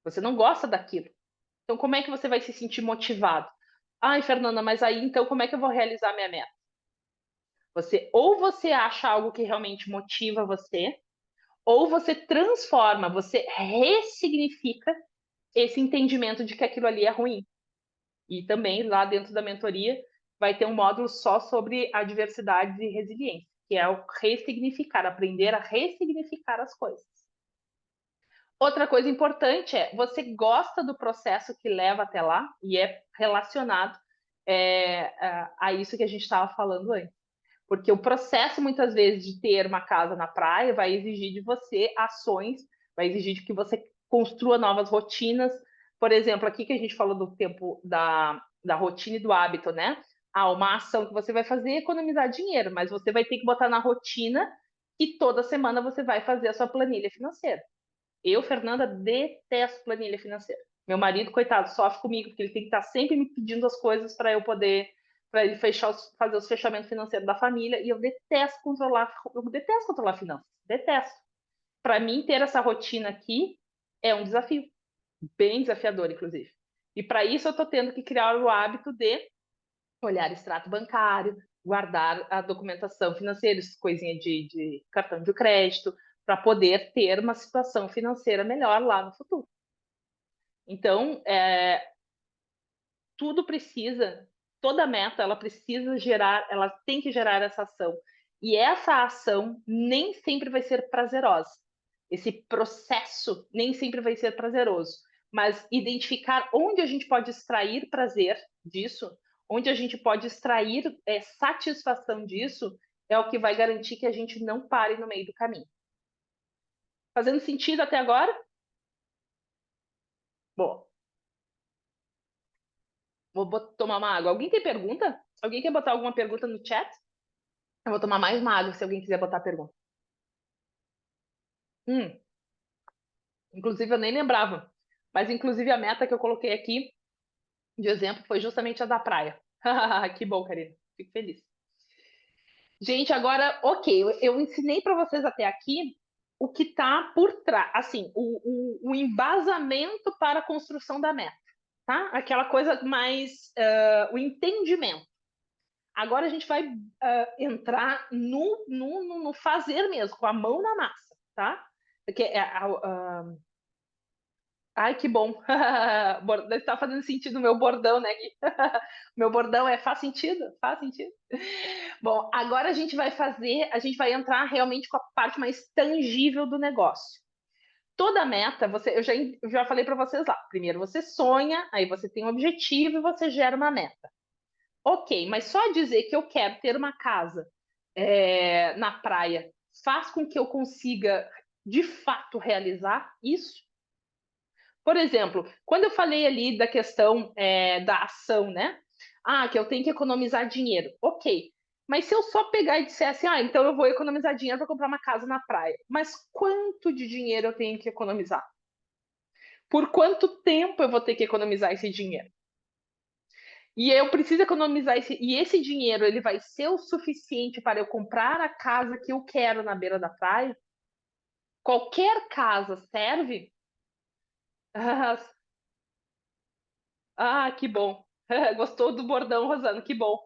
Você não gosta daquilo. Então, como é que você vai se sentir motivado? Ai, Fernanda, mas aí então como é que eu vou realizar minha meta? Ou você acha algo que realmente motiva você, ou você transforma, você ressignifica esse entendimento de que aquilo ali é ruim. E também lá dentro da mentoria vai ter um módulo só sobre a diversidade e resiliência, que é o ressignificar, aprender a ressignificar as coisas. Outra coisa importante é, você gosta do processo que leva até lá e é relacionado a isso que a gente estava falando antes. Porque o processo, muitas vezes, de ter uma casa na praia vai exigir de você ações, vai exigir de que você construa novas rotinas. Por exemplo, aqui que a gente falou do tempo da rotina e do hábito, né? Ah, uma ação que você vai fazer é economizar dinheiro, mas você vai ter que botar na rotina e toda semana você vai fazer a sua planilha financeira. Eu, Fernanda, detesto planilha financeira. Meu marido, coitado, sofre comigo, porque ele tem que estar sempre me pedindo as coisas para eu poder, para ele fazer os fechamentos financeiros da família, e eu detesto controlar finanças, detesto. Para mim, ter essa rotina aqui é um desafio, bem desafiador, inclusive. E para isso, eu estou tendo que criar o hábito de olhar extrato bancário, guardar a documentação financeira, coisinha de cartão de crédito, para poder ter uma situação financeira melhor lá no futuro. Então, tudo precisa, toda meta, ela precisa gerar, ela tem que gerar essa ação. E essa ação nem sempre vai ser prazerosa. Esse processo nem sempre vai ser prazeroso. Mas identificar onde a gente pode extrair prazer disso, onde a gente pode extrair satisfação disso, é o que vai garantir que a gente não pare no meio do caminho. Fazendo sentido até agora? Bom, vou tomar uma água. Alguém tem pergunta? Alguém quer botar alguma pergunta no chat? Eu vou tomar mais uma água se alguém quiser botar pergunta. Inclusive, eu nem lembrava. Mas, inclusive, a meta que eu coloquei aqui de exemplo foi justamente a da praia. Que bom, Karina. Fico feliz. Gente, agora, ok, eu ensinei para vocês até aqui o que está por trás, assim, o embasamento para a construção da meta, tá? Aquela coisa mais, o entendimento. Agora a gente vai entrar no fazer mesmo, com a mão na massa, tá? Porque ai, que bom. Está fazendo sentido o meu bordão, né, Gui? Meu bordão faz sentido? Faz sentido. Bom, agora a gente vai entrar realmente com a parte mais tangível do negócio. Toda meta, eu já falei para vocês lá. Primeiro você sonha, aí você tem um objetivo e você gera uma meta. Ok, mas só dizer que eu quero ter uma casa na praia faz com que eu consiga, de fato, realizar isso? Por exemplo, quando eu falei ali da questão da ação, né? Ah, que eu tenho que economizar dinheiro. Ok. Mas se eu só pegar e disser assim, ah, então eu vou economizar dinheiro para comprar uma casa na praia. Mas quanto de dinheiro eu tenho que economizar? Por quanto tempo eu vou ter que economizar esse dinheiro? E eu preciso economizar esse dinheiro, ele vai ser o suficiente para eu comprar a casa que eu quero na beira da praia? Qualquer casa serve? Que bom. Gostou do bordão, Rosana? Que bom.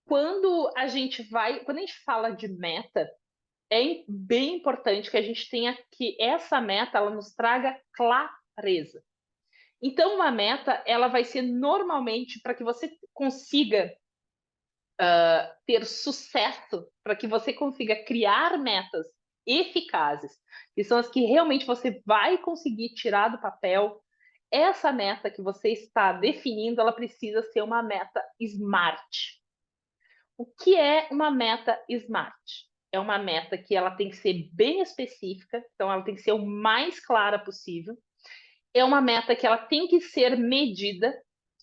Quando a gente fala de meta, é bem importante que a gente tenha que essa meta ela nos traga clareza. Então, uma meta ela vai ser normalmente para que você consiga ter sucesso, para que você consiga criar metas eficazes, que são as que realmente você vai conseguir tirar do papel. Essa meta que você está definindo, ela precisa ser uma meta SMART. O que é uma meta SMART? é uma meta que ela tem que ser bem específica, então ela tem que ser o mais clara possível. É uma meta que ela tem que ser medida,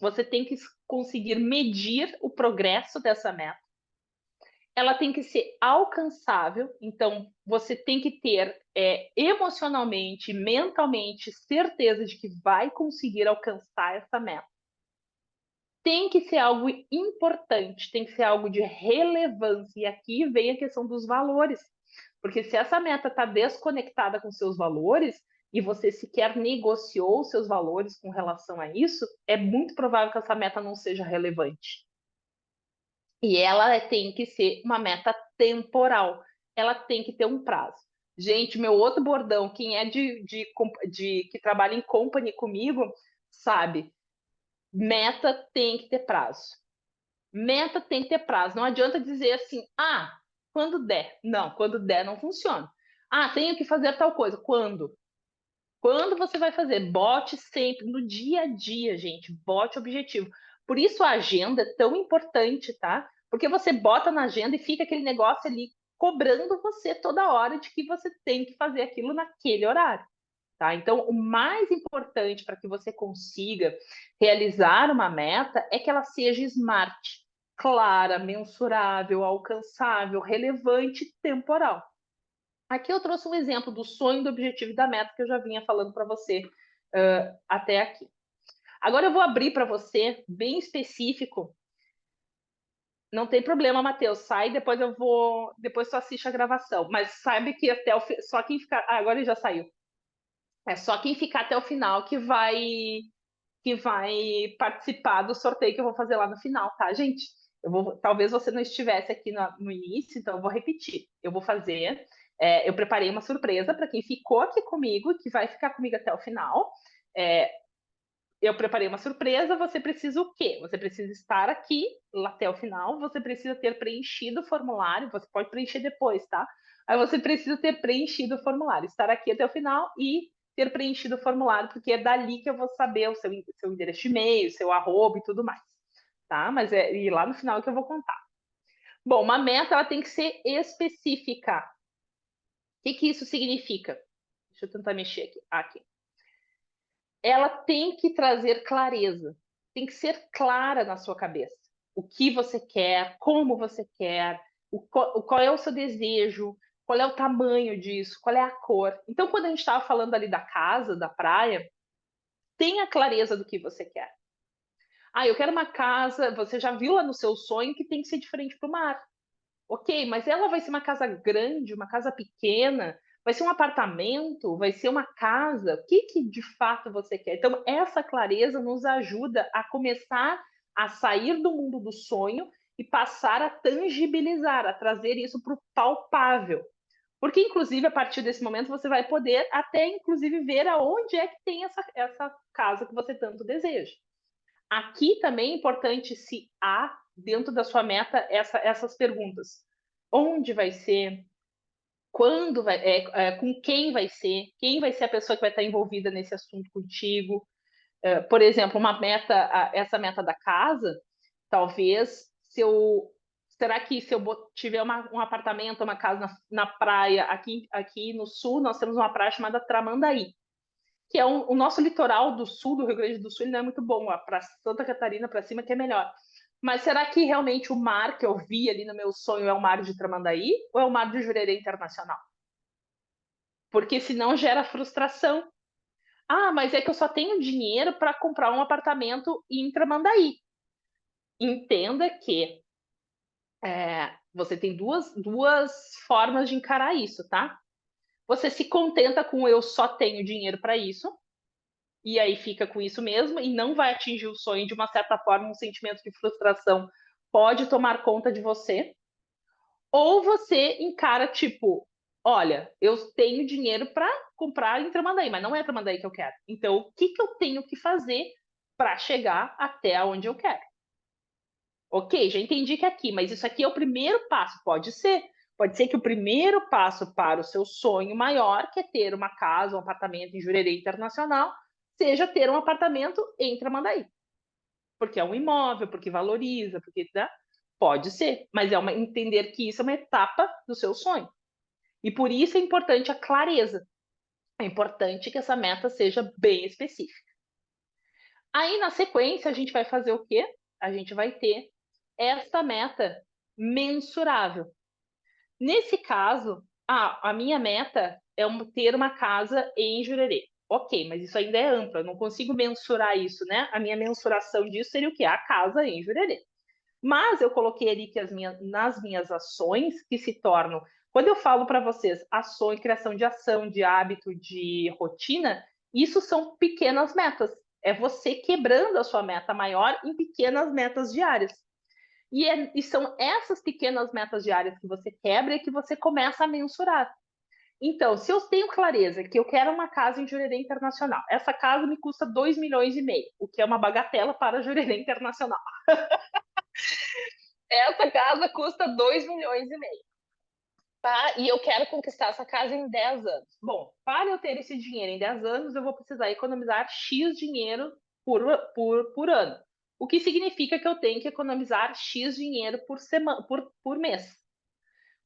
você tem que conseguir medir o progresso dessa meta. Ela tem que ser alcançável, então você tem que ter emocionalmente, mentalmente, certeza de que vai conseguir alcançar essa meta. Tem que ser algo importante, tem que ser algo de relevância. E aqui vem a questão dos valores. Porque se essa meta está desconectada com seus valores e você sequer negociou seus valores com relação a isso, é muito provável que essa meta não seja relevante. E ela tem que ser uma meta temporal. Ela tem que ter um prazo. Gente, meu outro bordão, quem é que trabalha em company comigo, sabe, meta tem que ter prazo. Meta tem que ter prazo. Não adianta dizer assim, quando der. Não, quando der não funciona. Tenho que fazer tal coisa. Quando? Quando você vai fazer? Bote sempre, no dia a dia, gente. Bote objetivo. Por isso a agenda é tão importante, tá? Porque você bota na agenda e fica aquele negócio ali cobrando você toda hora de que você tem que fazer aquilo naquele horário. Tá? Então, o mais importante para que você consiga realizar uma meta é que ela seja smart, clara, mensurável, alcançável, relevante e temporal. Aqui eu trouxe um exemplo do sonho, do objetivo e da meta que eu já vinha falando para você até aqui. Agora eu vou abrir para você, bem específico. Não tem problema, Matheus, sai, depois tu assiste a gravação. Mas saiba que só quem ficar... agora ele já saiu. É só quem ficar até o final que vai participar do sorteio que eu vou fazer lá no final, tá, gente? Talvez você não estivesse aqui no início, então eu vou repetir. Eu vou fazer. Eu preparei uma surpresa para quem ficou aqui comigo, que vai ficar comigo até o final. Eu preparei uma surpresa. Você precisa o quê? Você precisa estar aqui até o final. Você precisa ter preenchido o formulário. Você pode preencher depois, tá? Aí você precisa ter preenchido o formulário, estar aqui até o final e ter preenchido o formulário, porque é dali que eu vou saber o seu endereço de e-mail, seu arroba e tudo mais, tá? Mas e lá no final é que eu vou contar. Bom, uma meta ela tem que ser específica. O que isso significa? Deixa eu tentar mexer aqui. Ela tem que trazer clareza, tem que ser clara na sua cabeça. O que você quer, como você quer, qual é o seu desejo, qual é o tamanho disso, qual é a cor. Então, quando a gente estava falando ali da casa, da praia, tenha clareza do que você quer. Eu quero uma casa, você já viu lá no seu sonho que tem que ser diferente para o mar. Ok, mas ela vai ser uma casa grande, uma casa pequena, vai ser um apartamento, vai ser uma casa? O que de fato você quer? Então, essa clareza nos ajuda a começar a sair do mundo do sonho e passar a tangibilizar, a trazer isso para o palpável. Porque, inclusive, a partir desse momento, você vai poder até, inclusive, ver aonde é que tem essa casa que você tanto deseja. Aqui também é importante se há, dentro da sua meta, essas perguntas. Onde vai ser? Quando com quem vai ser? Quem vai ser a pessoa que vai estar envolvida nesse assunto contigo? Por exemplo, essa meta da casa, talvez será que se eu tiver um apartamento, uma casa na praia, aqui no sul, nós temos uma praia chamada Tramandaí, que é o nosso litoral do sul do Rio Grande do Sul, ele não é muito bom, para Santa Catarina para cima que é melhor. Mas será que realmente o mar que eu vi ali no meu sonho é o mar de Tramandaí ou é o mar de Jurerê Internacional? Porque senão gera frustração. Mas é que eu só tenho dinheiro para comprar um apartamento em Tramandaí. Entenda que você tem duas formas de encarar isso, tá? Você se contenta com eu só tenho dinheiro para isso, e aí fica com isso mesmo, e não vai atingir o sonho. De uma certa forma, um sentimento de frustração pode tomar conta de você. Ou você encara, tipo, olha, eu tenho dinheiro para comprar em Tramandaí, mas não é Tramandaí que eu quero. Então, o que eu tenho que fazer para chegar até onde eu quero? Ok, já entendi que é aqui, mas isso aqui é o primeiro passo. Pode ser. Pode ser que o primeiro passo para o seu sonho maior, que é ter uma casa, um apartamento em Jurerê Internacional, seja ter um apartamento em Tramandaí. Porque é um imóvel, porque valoriza, porque... Né? Pode ser, mas entender que isso é uma etapa do seu sonho. E por isso é importante a clareza. É importante que essa meta seja bem específica. Aí, na sequência, a gente vai fazer o quê? A gente vai ter esta meta mensurável. Nesse caso, a minha meta é ter uma casa em Jurerê. Ok, mas isso ainda é amplo, eu não consigo mensurar isso, né? A minha mensuração disso seria o quê? A casa em Jurerê. Mas eu coloquei ali que nas minhas ações, que se tornam. Quando eu falo para vocês ações, criação de ação, de hábito, de rotina, isso são pequenas metas. É você quebrando a sua meta maior em pequenas metas diárias. E são essas pequenas metas diárias que você quebra e que você começa a mensurar. Então, se eu tenho clareza que eu quero uma casa em Jurerê Internacional, essa casa me custa 2,5 milhões, o que é uma bagatela para Jurerê Internacional. Essa casa custa 2,5 milhões. Tá? E eu quero conquistar essa casa em 10 anos. Bom, para eu ter esse dinheiro em 10 anos, eu vou precisar economizar X dinheiro por ano. O que significa que eu tenho que economizar X dinheiro por mês.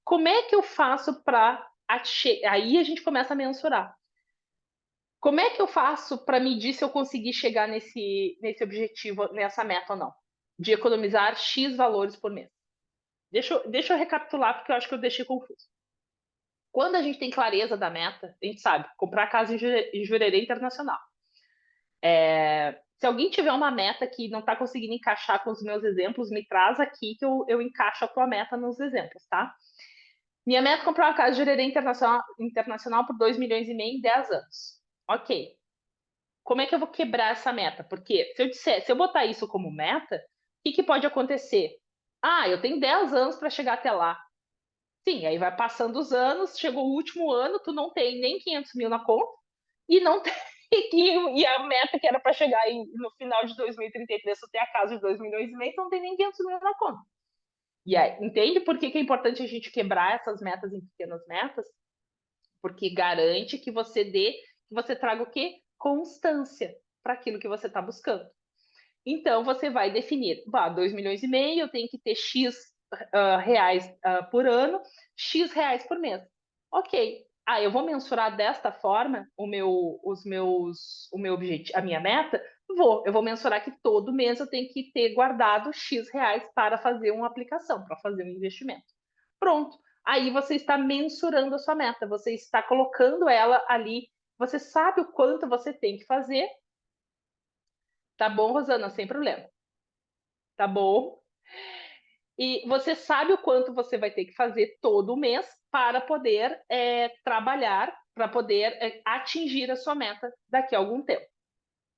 Como é que eu faço para... Aí a gente começa a mensurar. Como é que eu faço para medir se eu conseguir chegar nesse objetivo, nessa meta ou não? De economizar X valores por mês. Deixa eu recapitular, porque eu acho que eu deixei confuso. Quando a gente tem clareza da meta, a gente sabe, comprar casa em Jurerê Internacional. Se alguém tiver uma meta que não está conseguindo encaixar com os meus exemplos, me traz aqui que eu encaixo a tua meta nos exemplos, tá? Minha meta é comprar uma casa em Jurerê Internacional por 2,5 milhões em 10 anos. Ok. Como é que eu vou quebrar essa meta? Porque se eu botar isso como meta, o que pode acontecer? Ah, eu tenho 10 anos para chegar até lá. Sim, aí vai passando os anos, chegou o último ano, tu não tem nem 500 mil na conta e não tem e a meta que era para chegar no final de 2033, tu ter a casa de 2,5 milhões, tu não tem nem 500 mil na conta. E aí, entende por que é importante a gente quebrar essas metas em pequenas metas? Porque garante que você traga o quê? Constância para aquilo que você está buscando. Então, você vai definir, 2,5 milhões, eu tenho que ter X reais por ano, X reais por mês. Ok. Eu vou mensurar desta forma o meu objetivo, a minha meta? Eu vou mensurar que todo mês eu tenho que ter guardado X reais para fazer uma aplicação, para fazer um investimento. Pronto. Aí você está mensurando a sua meta, você está colocando ela ali, você sabe o quanto você tem que fazer. Tá bom, Rosana? Sem problema. Tá bom? E você sabe o quanto você vai ter que fazer todo mês para poder trabalhar, para poder atingir a sua meta daqui a algum tempo,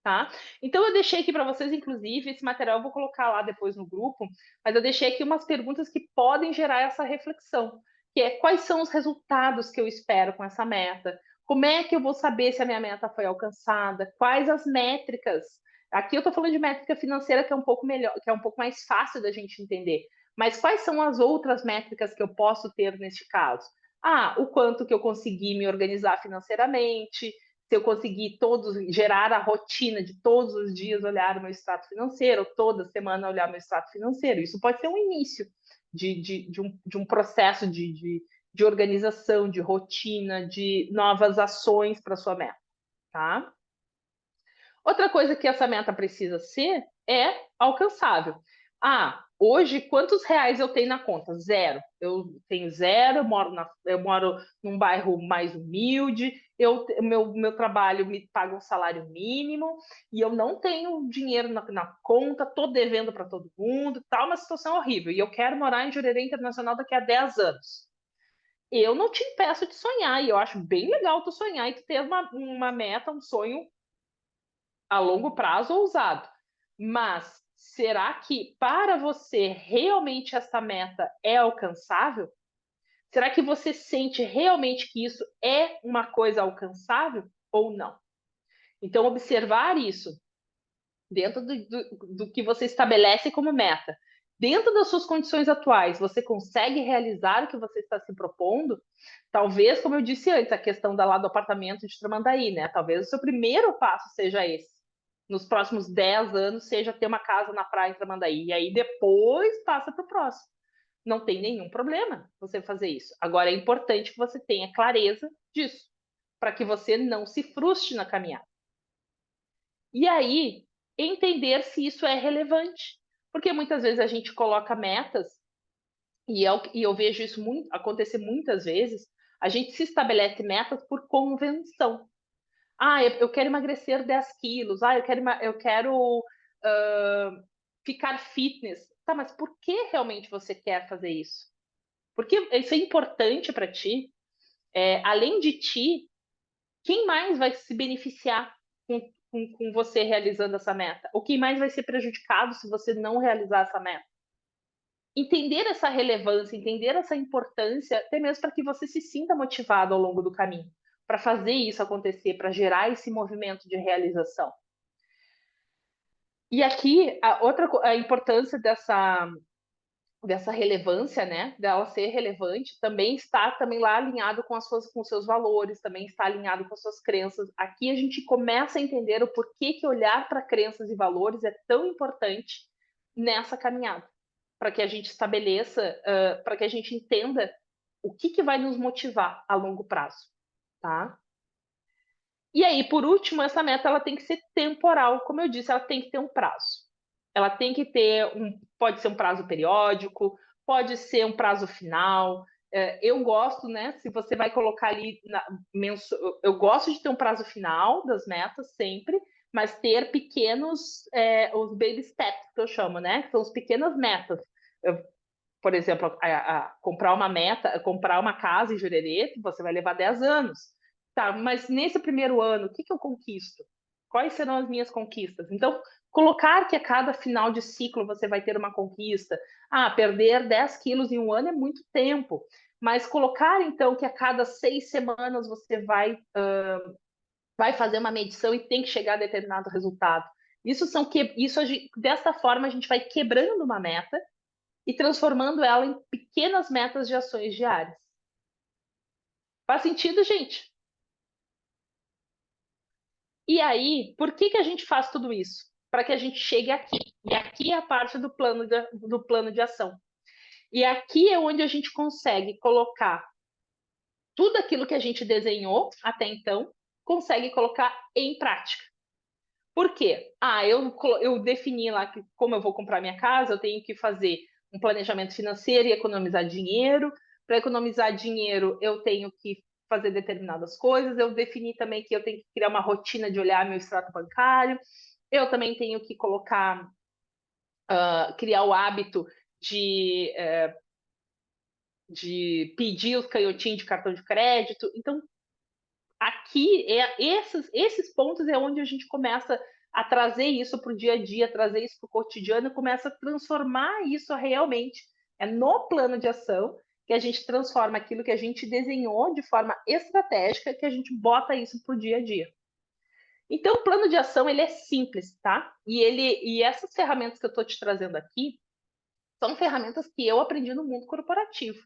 tá? Então eu deixei aqui para vocês, inclusive, esse material eu vou colocar lá depois no grupo, mas eu deixei aqui umas perguntas que podem gerar essa reflexão, que é quais são os resultados que eu espero com essa meta? Como é que eu vou saber se a minha meta foi alcançada? Quais as métricas? Aqui eu estou falando de métrica financeira que é um pouco melhor, que é um pouco mais fácil da gente entender. Mas quais são as outras métricas que eu posso ter neste caso? O quanto que eu consegui me organizar financeiramente, se eu conseguir gerar a rotina de todos os dias olhar o meu extrato financeiro, toda semana olhar meu extrato financeiro. Isso pode ser um início de um processo de organização, de rotina, de novas ações para sua meta, tá? Outra coisa que essa meta precisa ser é alcançável. Hoje, quantos reais eu tenho na conta? Zero. Eu tenho zero, eu moro num bairro mais humilde, meu trabalho me paga um salário mínimo e eu não tenho dinheiro na conta, estou devendo para todo mundo, tá uma situação horrível. E eu quero morar em Jurerê Internacional daqui a 10 anos. Eu não te impeço de sonhar, e eu acho bem legal tu sonhar e tu ter uma meta, um sonho a longo prazo ousado. Mas será que para você realmente essa meta é alcançável? Será que você sente realmente que isso é uma coisa alcançável ou não? Então, observar isso dentro do que você estabelece como meta. Dentro das suas condições atuais, você consegue realizar o que você está se propondo? Talvez, como eu disse antes, a questão lá do apartamento de Tramandaí, né? Talvez o seu primeiro passo seja esse. nos próximos 10 anos seja ter uma casa na praia em Tramandaí. E aí depois passa para o próximo. Não tem nenhum problema você fazer isso. Agora é importante que você tenha clareza disso, para que você não se frustre na caminhada. E aí, entender se isso é relevante. Porque muitas vezes a gente coloca metas, e eu vejo isso acontecer muitas vezes, a gente se estabelece metas por convenção. Ah, eu quero emagrecer 10 quilos. Ah, eu quero ficar fitness. Tá, mas por que realmente você quer fazer isso? Porque isso é importante para ti. Além de ti, quem mais vai se beneficiar com você realizando essa meta? Ou quem mais vai ser prejudicado se você não realizar essa meta? Entender essa relevância, entender essa importância, até mesmo para que você se sinta motivado ao longo do caminho, para fazer isso acontecer, para gerar esse movimento de realização. E aqui, a importância dessa relevância, né, dela ser relevante, também está também lá alinhado com com os seus valores, também está alinhado com as suas crenças. Aqui a gente começa a entender o porquê que olhar para crenças e valores é tão importante nessa caminhada, para que a gente estabeleça, para que a gente entenda o que vai nos motivar a longo prazo, tá? E aí, por último, essa meta ela tem que ser temporal, como eu disse, ela tem que ter um prazo. Ela tem que ter pode ser um prazo periódico, pode ser um prazo final. Eu gosto, né? Se você vai colocar ali, eu gosto de ter um prazo final das metas sempre, mas ter pequenos, os baby steps que eu chamo, né? Que são as pequenas metas. Por exemplo, comprar uma meta, comprar uma casa em Jurerê, você vai levar 10 anos. Tá, mas nesse primeiro ano, o que eu conquisto? Quais serão as minhas conquistas? Então, colocar que a cada final de ciclo você vai ter uma conquista. Ah, perder 10 quilos em um ano é muito tempo. Mas colocar, então, que a cada 6 semanas você vai fazer uma medição e tem que chegar a determinado resultado. Desta forma, a gente vai quebrando uma meta e transformando ela em pequenas metas de ações diárias. Faz sentido, gente? E aí, por que a gente faz tudo isso? Para que a gente chegue aqui. E aqui é a parte do plano de ação. E aqui é onde a gente consegue colocar tudo aquilo que a gente desenhou até então, consegue colocar em prática. Por quê? Eu defini lá que, como eu vou comprar minha casa, eu tenho que fazer um planejamento financeiro e economizar dinheiro. Para economizar dinheiro, eu tenho que fazer determinadas coisas. Eu defini também que eu tenho que criar uma rotina de olhar meu extrato bancário. Eu também tenho que criar o hábito de pedir os canhotinhos de cartão de crédito. Então, aqui, esses pontos é onde a gente começa a trazer isso para o dia a dia, trazer isso para o cotidiano, e começa a transformar isso realmente. É no plano de ação que a gente transforma aquilo que a gente desenhou de forma estratégica, que a gente bota isso para o dia a dia. Então, o plano de ação ele é simples, tá? E essas ferramentas que eu estou te trazendo aqui são ferramentas que eu aprendi no mundo corporativo.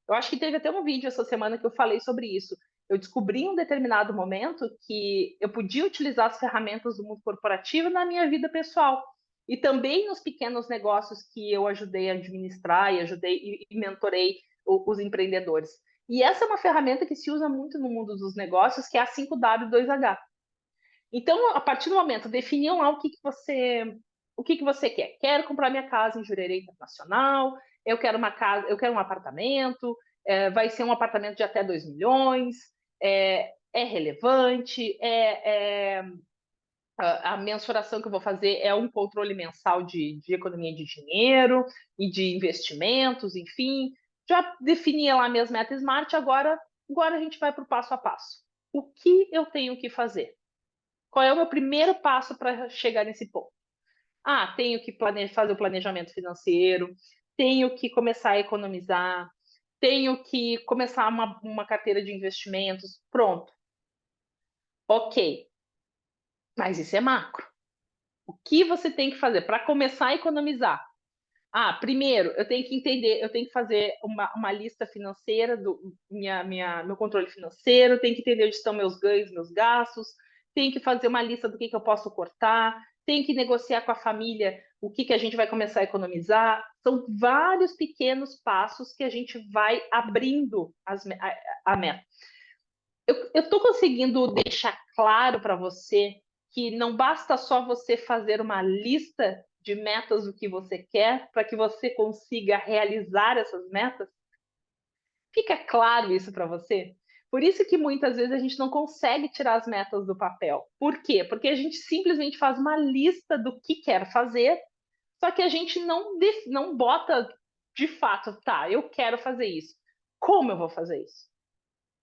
Eu acho que teve até um vídeo essa semana que eu falei sobre isso. Eu descobri em um determinado momento que eu podia utilizar as ferramentas do mundo corporativo na minha vida pessoal e também nos pequenos negócios que eu ajudei a administrar e ajudei e mentorei os empreendedores. E essa é uma ferramenta que se usa muito no mundo dos negócios, que é a 5W2H. Então, a partir do momento, definiam lá o que você quer. Quero comprar minha casa em Jurerê Internacional, eu quero uma casa, eu quero um apartamento, vai ser um apartamento de até 2 milhões, é relevante, a mensuração que eu vou fazer é um controle mensal de economia de dinheiro e de investimentos, enfim. Já definia lá minhas metas Smart, agora a gente vai para o passo a passo. O que eu tenho que fazer? Qual é o meu primeiro passo para chegar nesse ponto? Tenho que fazer o planejamento financeiro, tenho que começar a economizar, tenho que começar uma carteira de investimentos. Pronto. Ok. Mas isso é macro. O que você tem que fazer para começar a economizar? Primeiro, eu tenho que entender, eu tenho que fazer uma lista financeira do meu controle financeiro, tenho que entender onde estão meus ganhos, meus gastos, tenho que fazer uma lista do que eu posso cortar, tem que negociar com a família o que a gente vai começar a economizar. São vários pequenos passos que a gente vai abrindo a meta. Eu estou conseguindo deixar claro para você que não basta só você fazer uma lista de metas do que você quer para que você consiga realizar essas metas? Fica claro isso para você? Por isso que muitas vezes a gente não consegue tirar as metas do papel. Por quê? Porque a gente simplesmente faz uma lista do que quer fazer, só que a gente não bota de fato, tá, eu quero fazer isso. Como eu vou fazer isso?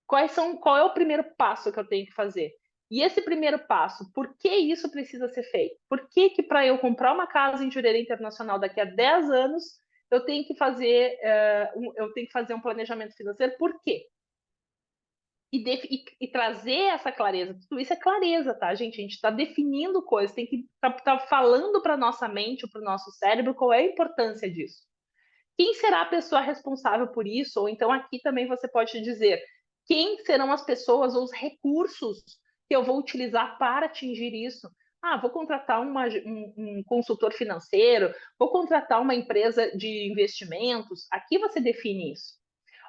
Qual é o primeiro passo que eu tenho que fazer? E esse primeiro passo, por que isso precisa ser feito? Por que para eu comprar uma casa em Jurerê Internacional daqui a 10 anos, eu tenho que fazer, um planejamento financeiro? Por quê? E trazer essa clareza. Tudo isso é clareza, tá, gente? A gente está definindo coisas, tem que tá falando para nossa mente, para o nosso cérebro, qual é a importância disso. Quem será a pessoa responsável por isso? Ou então aqui também você pode dizer quem serão as pessoas ou os recursos que eu vou utilizar para atingir isso. Ah, vou contratar um consultor financeiro, vou contratar uma empresa de investimentos. Aqui você define isso.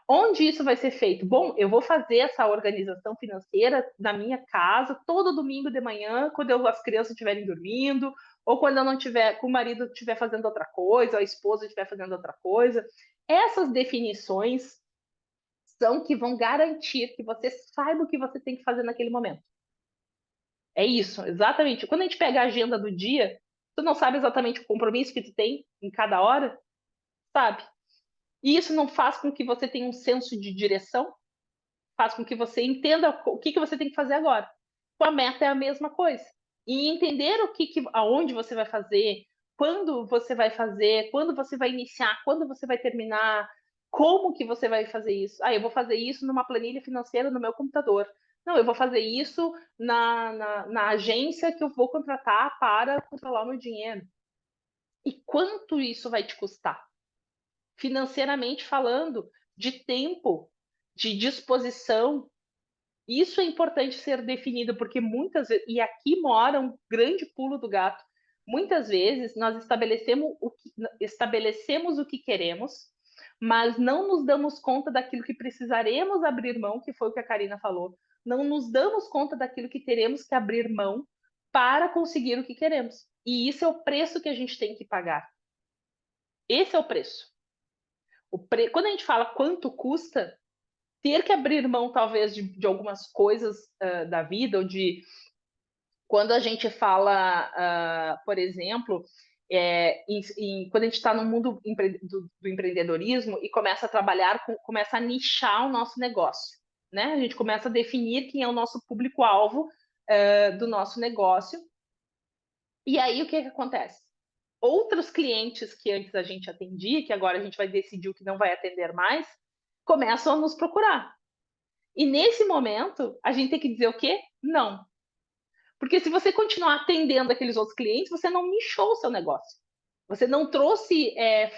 Onde isso vai ser feito? Bom, eu vou fazer essa organização financeira na minha casa todo domingo de manhã, quando as crianças estiverem dormindo, ou quando eu não tiver, com o marido estiver fazendo outra coisa, ou a esposa estiver fazendo outra coisa. Essas definições são que vão garantir que você saiba o que você tem que fazer naquele momento. É isso, exatamente. Quando a gente pega a agenda do dia, tu não sabe exatamente o compromisso que tu tem em cada hora, sabe? E isso não faz com que você tenha um senso de direção, faz com que você entenda o que você tem que fazer agora. Com a meta é a mesma coisa. E entender aonde você vai fazer, quando você vai fazer, quando você vai iniciar, quando você vai terminar, como que você vai fazer isso. Ah, eu vou fazer isso numa planilha financeira no meu computador. Não, eu vou fazer isso na agência que eu vou contratar para controlar o meu dinheiro. E quanto isso vai te custar? Financeiramente falando, de tempo, de disposição. Isso é importante ser definido, porque muitas vezes, e aqui mora um grande pulo do gato, muitas vezes nós estabelecemos o que queremos, mas não nos damos conta daquilo que precisaremos abrir mão, que foi o que a Karina falou. Não nos damos conta daquilo que teremos que abrir mão para conseguir o que queremos. E isso é o preço que a gente tem que pagar. Esse é o preço. Quando a gente fala quanto custa, ter que abrir mão, talvez, de algumas coisas da vida, ou de. Quando a gente fala, por exemplo, quando a gente está no mundo do empreendedorismo e começa a trabalhar, começa a nichar o nosso negócio, né? A gente começa a definir quem é o nosso público-alvo do nosso negócio. E aí, o que acontece? Outros clientes que antes a gente atendia, que agora a gente vai decidir o que não vai atender mais, começam a nos procurar. E nesse momento, a gente tem que dizer o quê? Não. Porque se você continuar atendendo aqueles outros clientes, você não nichou o seu negócio. Você não trouxe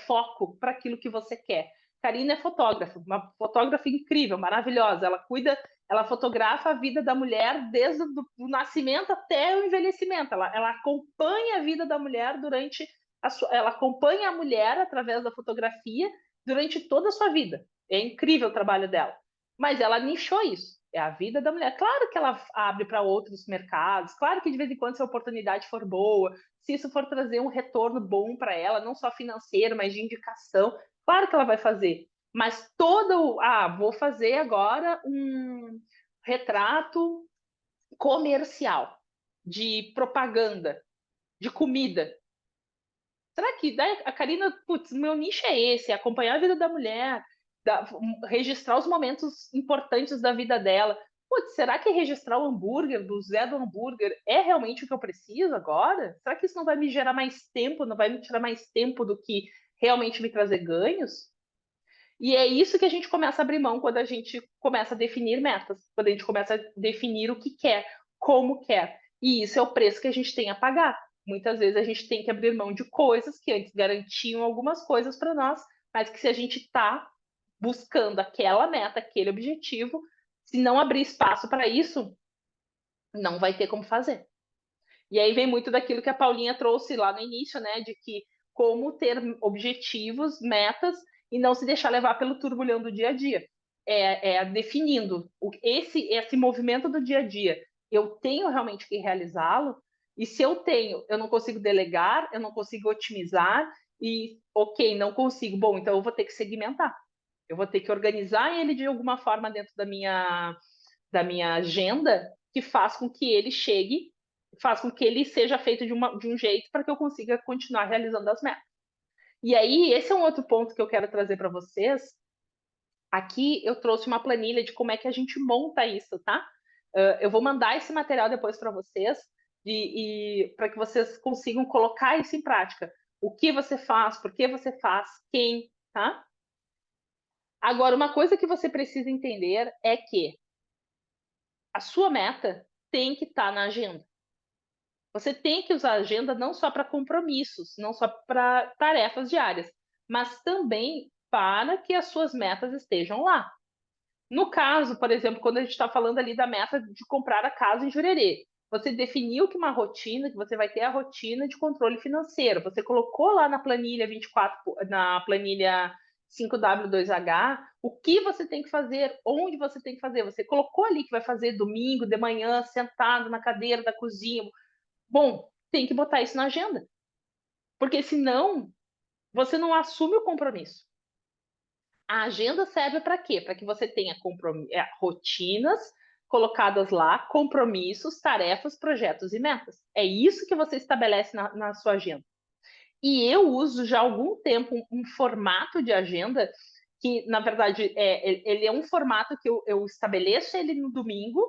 foco para aquilo que você quer. Karina é fotógrafa, uma fotógrafa incrível, maravilhosa. Ela fotografa a vida da mulher desde o nascimento até o envelhecimento. Ela acompanha a vida da mulher ela acompanha a mulher através da fotografia durante toda a sua vida. É incrível o trabalho dela. Mas ela nichou isso. É a vida da mulher. Claro que ela abre para outros mercados, claro que de vez em quando, se a oportunidade for boa, se isso for trazer um retorno bom para ela, não só financeiro, mas de indicação, claro que ela vai fazer. Mas vou fazer agora um retrato comercial, de propaganda, de comida. Será que daí a Karina, putz, meu nicho é esse, é acompanhar a vida da mulher, registrar os momentos importantes da vida dela. Putz, será que registrar o hambúrguer do Zé do Hambúrguer é realmente o que eu preciso agora? Será que isso não vai me gerar mais tempo, não vai me tirar mais tempo do que realmente me trazer ganhos? E é isso que a gente começa a abrir mão quando a gente começa a definir metas, quando a gente começa a definir o que quer, como quer. E isso é o preço que a gente tem a pagar. Muitas vezes a gente tem que abrir mão de coisas que antes garantiam algumas coisas para nós, mas que se a gente está buscando aquela meta, aquele objetivo, se não abrir espaço para isso, não vai ter como fazer. E aí vem muito daquilo que a Paulinha trouxe lá no início, né? De que como ter objetivos, metas e não se deixar levar pelo turbulhão do dia a dia. É definindo esse movimento do dia a dia. Eu tenho realmente que realizá-lo, e se eu tenho, eu não consigo delegar, eu não consigo otimizar, e ok, não consigo. Bom, então eu vou ter que segmentar. Eu vou ter que organizar ele de alguma forma dentro da minha agenda que faz com que ele chegue, faz com que ele seja feito de um jeito para que eu consiga continuar realizando as metas. E aí, esse é um outro ponto que eu quero trazer para vocês. Aqui eu trouxe uma planilha de como é que a gente monta isso, tá? Eu vou mandar esse material depois para vocês e para que vocês consigam colocar isso em prática. O que você faz, por que você faz, quem, tá? Agora, uma coisa que você precisa entender é que a sua meta tem que estar na agenda. Você tem que usar a agenda não só para compromissos, não só para tarefas diárias, mas também para que as suas metas estejam lá. No caso, por exemplo, quando a gente está falando ali da meta de comprar a casa em Jurerê, você definiu que uma rotina, que você vai ter a rotina de controle financeiro. Você colocou lá na planilha 24, na planilha 5W2H, o que você tem que fazer, onde você tem que fazer. Você colocou ali que vai fazer domingo, de manhã, sentado na cadeira da cozinha. Bom, tem que botar isso na agenda. Porque senão, você não assume o compromisso. A agenda serve para quê? Para que você tenha rotinas colocadas lá, compromissos, tarefas, projetos e metas. É isso que você estabelece na sua agenda. E eu uso já há algum tempo um formato de agenda que, na verdade, ele é um formato que eu estabeleço ele no domingo,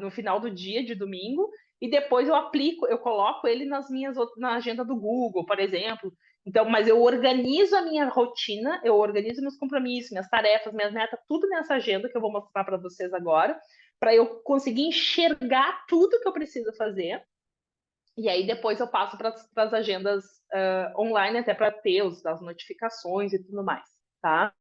no final do dia de domingo, e depois eu aplico, eu coloco ele na agenda do Google, por exemplo. Então, mas eu organizo a minha rotina, eu organizo meus compromissos, minhas tarefas, minhas metas, tudo nessa agenda que eu vou mostrar para vocês agora, para eu conseguir enxergar tudo que eu preciso fazer. E aí depois eu passo para as agendas online, até para ter as notificações e tudo mais, tá?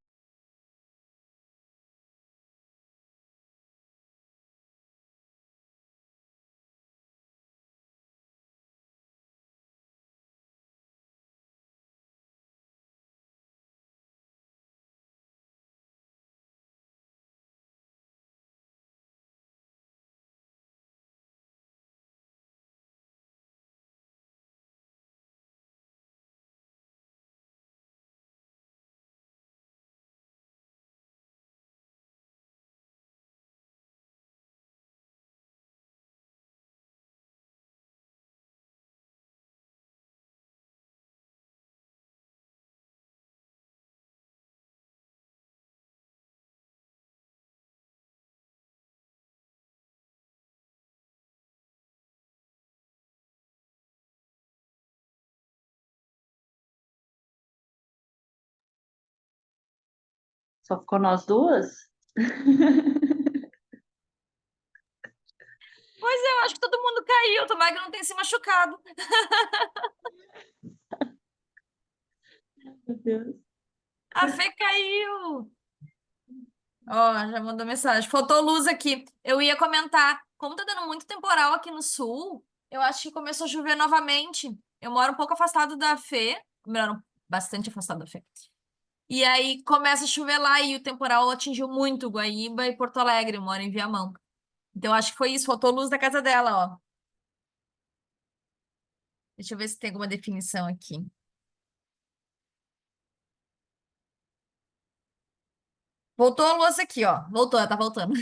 Só ficou nós duas? Pois é, eu acho que todo mundo caiu, tomara que não tenha se machucado. Meu Deus. A Fê caiu. Ó, já mandou mensagem. Faltou luz aqui. Eu ia comentar. Como tá dando muito temporal aqui no sul, eu acho que começou a chover novamente. Eu moro um pouco afastado da Fê. Melhor, bastante afastado da Fê. E aí começa a chover lá e o temporal atingiu muito Guaíba e Porto Alegre. Eu moro em Viamão. Então acho que foi isso. Faltou luz da casa dela, ó. Deixa eu ver se tem alguma definição aqui. Voltou a luz aqui, ó. Voltou, ela tá voltando.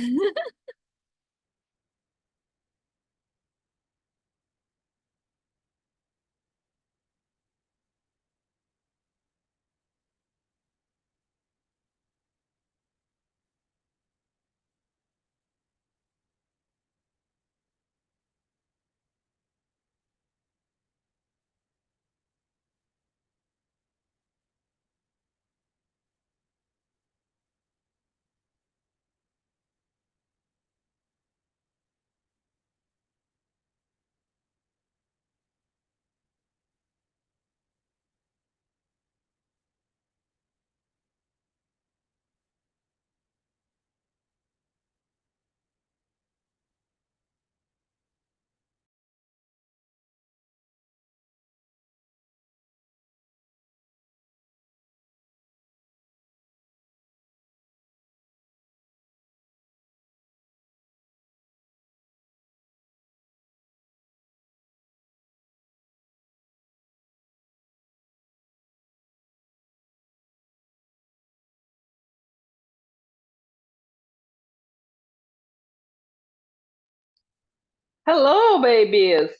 Hello, babies!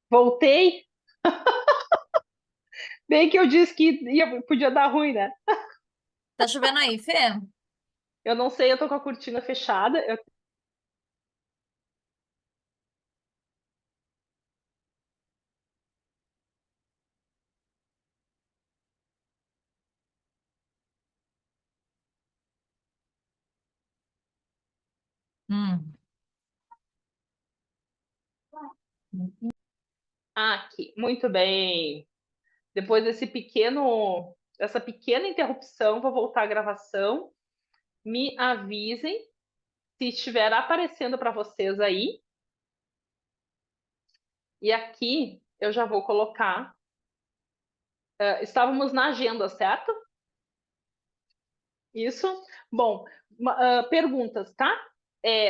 Voltei. Bem que eu disse que podia dar ruim, né? Tá chovendo aí, Fê? Eu não sei, eu tô com a cortina fechada. Hum. Aqui, muito bem. Depois dessa pequena interrupção, vou voltar à gravação. Me avisem se estiver aparecendo para vocês aí. E aqui eu já vou colocar. Estávamos na agenda, certo? Isso. Bom, perguntas, tá?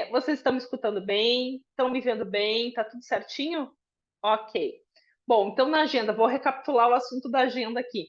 Vocês estão me escutando bem? Estão me vendo bem? Tá tudo certinho? Ok. Bom, então na agenda, vou recapitular o assunto da agenda aqui.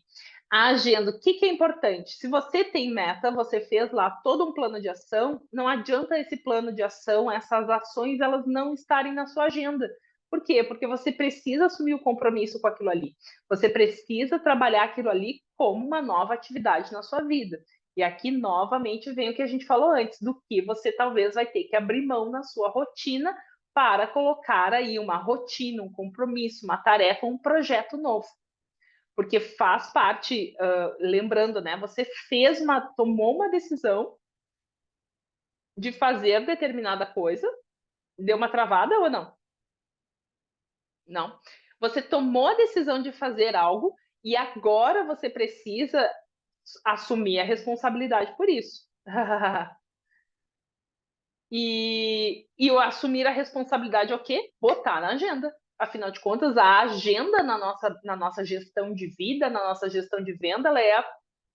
A agenda, o que que é importante? Se você tem meta, você fez lá todo um plano de ação, não adianta esse plano de ação, essas ações, elas não estarem na sua agenda. Por quê? Porque você precisa assumir o compromisso com aquilo ali. Você precisa trabalhar aquilo ali como uma nova atividade na sua vida. E aqui novamente vem o que a gente falou antes, do que você talvez vai ter que abrir mão na sua rotina para colocar aí uma rotina, um compromisso, uma tarefa, um projeto novo. Porque faz parte, lembrando, né? Você tomou uma decisão de fazer determinada coisa, deu uma travada ou não? Não. Você tomou a decisão de fazer algo e agora você precisa assumir a responsabilidade por isso. E o assumir a responsabilidade é o quê? Botar na agenda. Afinal de contas, a agenda na nossa gestão de vida, na nossa gestão de venda, ela é a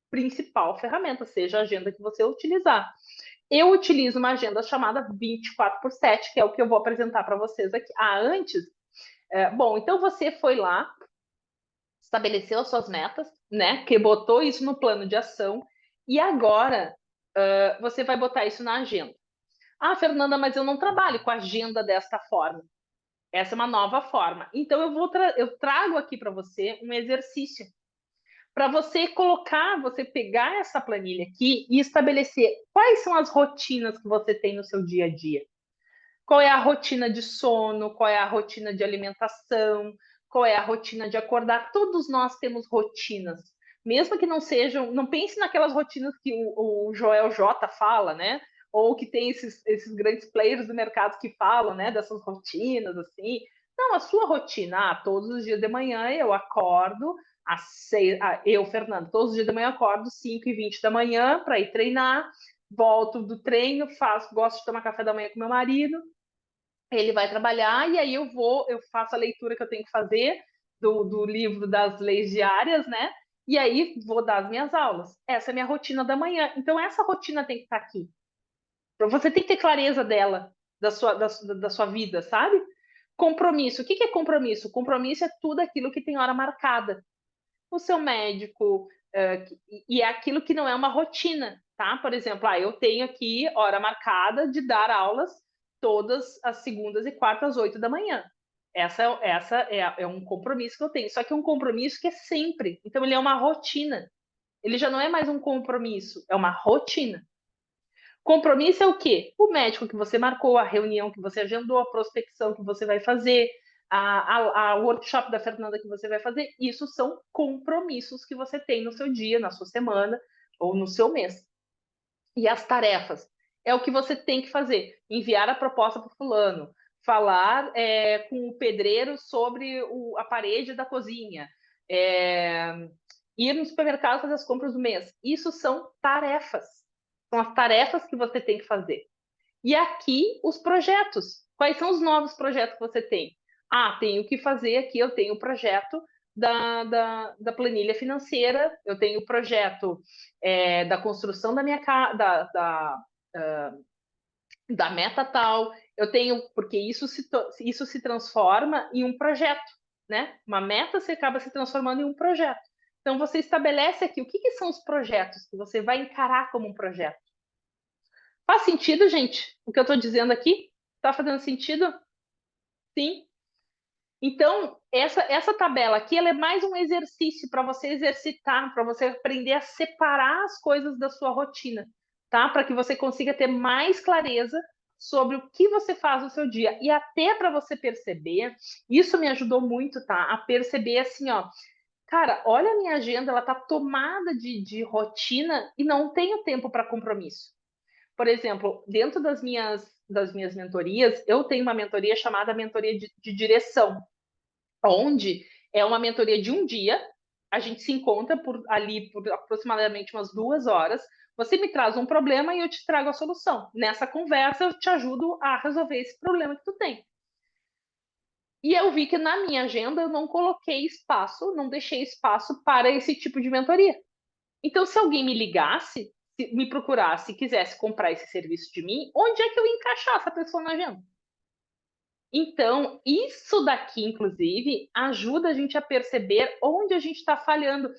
principal ferramenta, seja a agenda que você utilizar. Eu utilizo uma agenda chamada 24/7, que é o que eu vou apresentar para vocês aqui. Antes, bom, então você foi lá, estabeleceu as suas metas, né? Que botou isso no plano de ação, e agora você vai botar isso na agenda. Fernanda, mas eu não trabalho com agenda desta forma. Essa é uma nova forma. Então eu trago aqui para você um exercício para você pegar essa planilha aqui e estabelecer quais são as rotinas que você tem no seu dia a dia. Qual é a rotina de sono, qual é a rotina de alimentação, qual é a rotina de acordar. Todos nós temos rotinas. Mesmo que não sejam, não pense naquelas rotinas que o Joel J fala, né? Ou que tem esses grandes players do mercado que falam, né? Dessas rotinas, assim. Não, a sua rotina, todos os dias de manhã eu acordo às 6, eu, Fernando, todos os dias de manhã acordo 5h20 da manhã para ir treinar, volto do treino, gosto de tomar café da manhã com meu marido, ele vai trabalhar e aí eu faço a leitura que eu tenho que fazer do livro das leis diárias, né? E aí vou dar as minhas aulas. Essa é a minha rotina da manhã. Então, essa rotina tem que estar aqui. Você tem que ter clareza dela, da sua vida, sabe? Compromisso. O que é compromisso? Compromisso é tudo aquilo que tem hora marcada. O seu médico, e é aquilo que não é uma rotina, tá? Por exemplo, eu tenho aqui hora marcada de dar aulas todas as segundas e quartas às 8 da manhã. Essa é um compromisso que eu tenho. Só que é um compromisso que é sempre. Então, ele é uma rotina. Ele já não é mais um compromisso, é uma rotina. Compromisso é o quê? O médico que você marcou, a reunião que você agendou, a prospecção que você vai fazer, a workshop da Fernanda que você vai fazer. Isso são compromissos que você tem no seu dia, na sua semana ou no seu mês. E as tarefas? É o que você tem que fazer. Enviar a proposta para o fulano, falar com o pedreiro sobre a parede da cozinha, ir no supermercado fazer as compras do mês. Isso são tarefas. São as tarefas que você tem que fazer. E aqui, os projetos. Quais são os novos projetos que você tem? Tenho que fazer aqui, eu tenho o projeto da planilha financeira, eu tenho o projeto da construção da minha casa, da meta tal, eu tenho, porque isso se transforma em um projeto, né? Uma meta se acaba se transformando em um projeto. Então, você estabelece aqui o que são os projetos que você vai encarar como um projeto. Faz sentido, gente? O que eu estou dizendo aqui? Está fazendo sentido? Sim. Então, essa tabela aqui, ela é mais um exercício para você exercitar, para você aprender a separar as coisas da sua rotina, tá? Para que você consiga ter mais clareza sobre o que você faz no seu dia. E até para você perceber, isso me ajudou muito, tá? A perceber assim, ó, cara, olha a minha agenda, ela tá tomada de rotina e não tenho tempo para compromisso. Por exemplo, dentro das minhas mentorias, eu tenho uma mentoria chamada mentoria de direção, onde é uma mentoria de um dia, a gente se encontra por ali por aproximadamente umas 2 horas, você me traz um problema e eu te trago a solução. Nessa conversa, eu te ajudo a resolver esse problema que tu tem. E eu vi que na minha agenda eu não coloquei espaço, não deixei espaço para esse tipo de mentoria. Então, se alguém me ligasse, me procurasse e quisesse comprar esse serviço de mim, onde é que eu ia encaixar essa pessoa na agenda? Então, isso daqui, inclusive, ajuda a gente a perceber onde a gente está falhando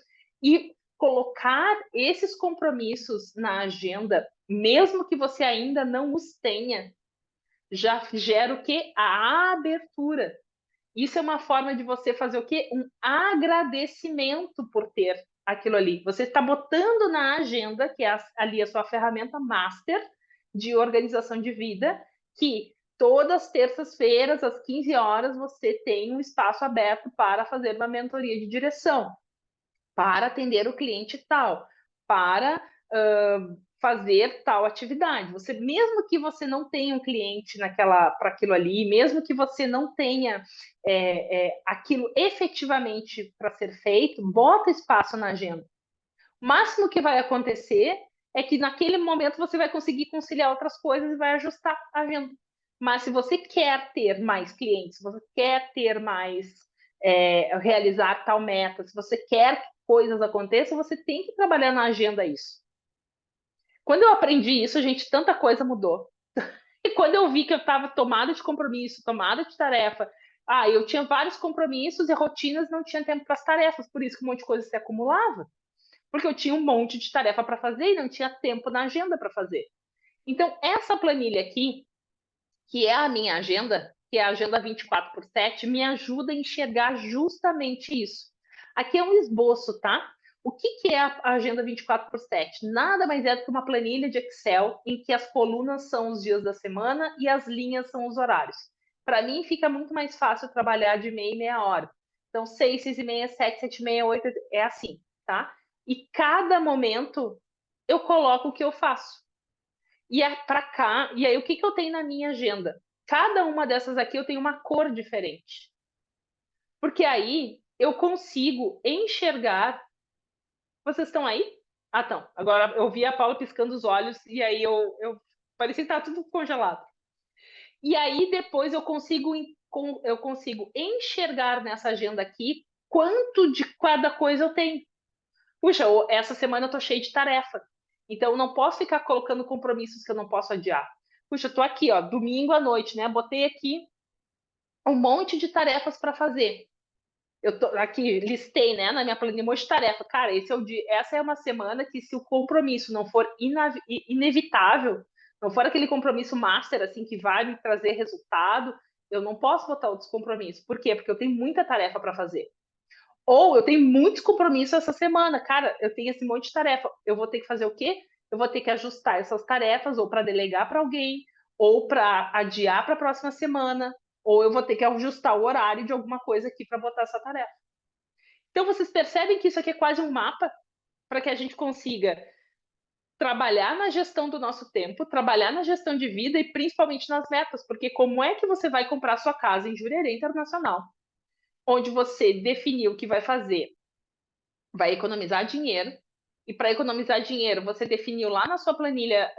e colocar esses compromissos na agenda, mesmo que você ainda não os tenha, já gera o quê? A abertura. Isso é uma forma de você fazer o quê? Um agradecimento por ter aquilo ali. Você está botando na agenda, que é ali a sua ferramenta master de organização de vida, que todas as terças-feiras, às 15 horas, você tem um espaço aberto para fazer uma mentoria de direção, para atender o cliente tal, para fazer tal atividade. Você, mesmo que você não tenha um cliente para aquilo ali, mesmo que você não tenha aquilo efetivamente para ser feito, bota espaço na agenda. O máximo que vai acontecer é que naquele momento você vai conseguir conciliar outras coisas e vai ajustar a agenda. Mas se você quer ter mais clientes, se você quer ter mais, realizar tal meta, se você quer que coisas aconteçam, você tem que trabalhar na agenda isso. Quando eu aprendi isso, gente, tanta coisa mudou. E quando eu vi que eu estava tomada de compromisso, tomada de tarefa, eu tinha vários compromissos e rotinas, não tinha tempo para as tarefas, por isso que um monte de coisa se acumulava. Porque eu tinha um monte de tarefa para fazer e não tinha tempo na agenda para fazer. Então, essa planilha aqui, que é a minha agenda, que é a agenda 24/7, me ajuda a enxergar justamente isso. Aqui é um esboço, tá? O que é a agenda 24/7? Nada mais é do que uma planilha de Excel em que as colunas são os dias da semana e as linhas são os horários. Para mim, fica muito mais fácil trabalhar de meia e meia hora. Então, 6, 6 e meia, 7, 7 e meia, 8, é assim, tá? E cada momento eu coloco o que eu faço. E é para cá, e aí o que eu tenho na minha agenda? Cada uma dessas aqui eu tenho uma cor diferente. Porque aí eu consigo enxergar. Vocês estão aí? Ah, estão. Agora eu vi a Paula piscando os olhos e aí eu parecia que estava tudo congelado. E aí depois eu consigo enxergar nessa agenda aqui quanto de cada coisa eu tenho. Puxa, essa semana eu tô cheia de tarefa. Então eu não posso ficar colocando compromissos que eu não posso adiar. Puxa, eu tô aqui, ó, domingo à noite, né? Botei aqui um monte de tarefas para fazer. Eu tô aqui, listei, né, na minha planilha um monte de tarefa. Cara, esse é o dia, essa é uma semana que se o compromisso não for inevitável, não for aquele compromisso master assim que vai me trazer resultado, eu não posso botar outros compromissos. Por quê? Porque eu tenho muita tarefa para fazer. Ou eu tenho muitos compromissos essa semana, cara, eu tenho esse monte de tarefa. Eu vou ter que fazer o quê? Eu vou ter que ajustar essas tarefas, ou para delegar para alguém, ou para adiar para a próxima semana, ou eu vou ter que ajustar o horário de alguma coisa aqui para botar essa tarefa. Então, vocês percebem que isso aqui é quase um mapa para que a gente consiga trabalhar na gestão do nosso tempo, trabalhar na gestão de vida e principalmente nas metas, porque como é que você vai comprar sua casa em Jurerê Internacional, onde você definiu o que vai fazer, vai economizar dinheiro, e para economizar dinheiro, você definiu lá na sua planilha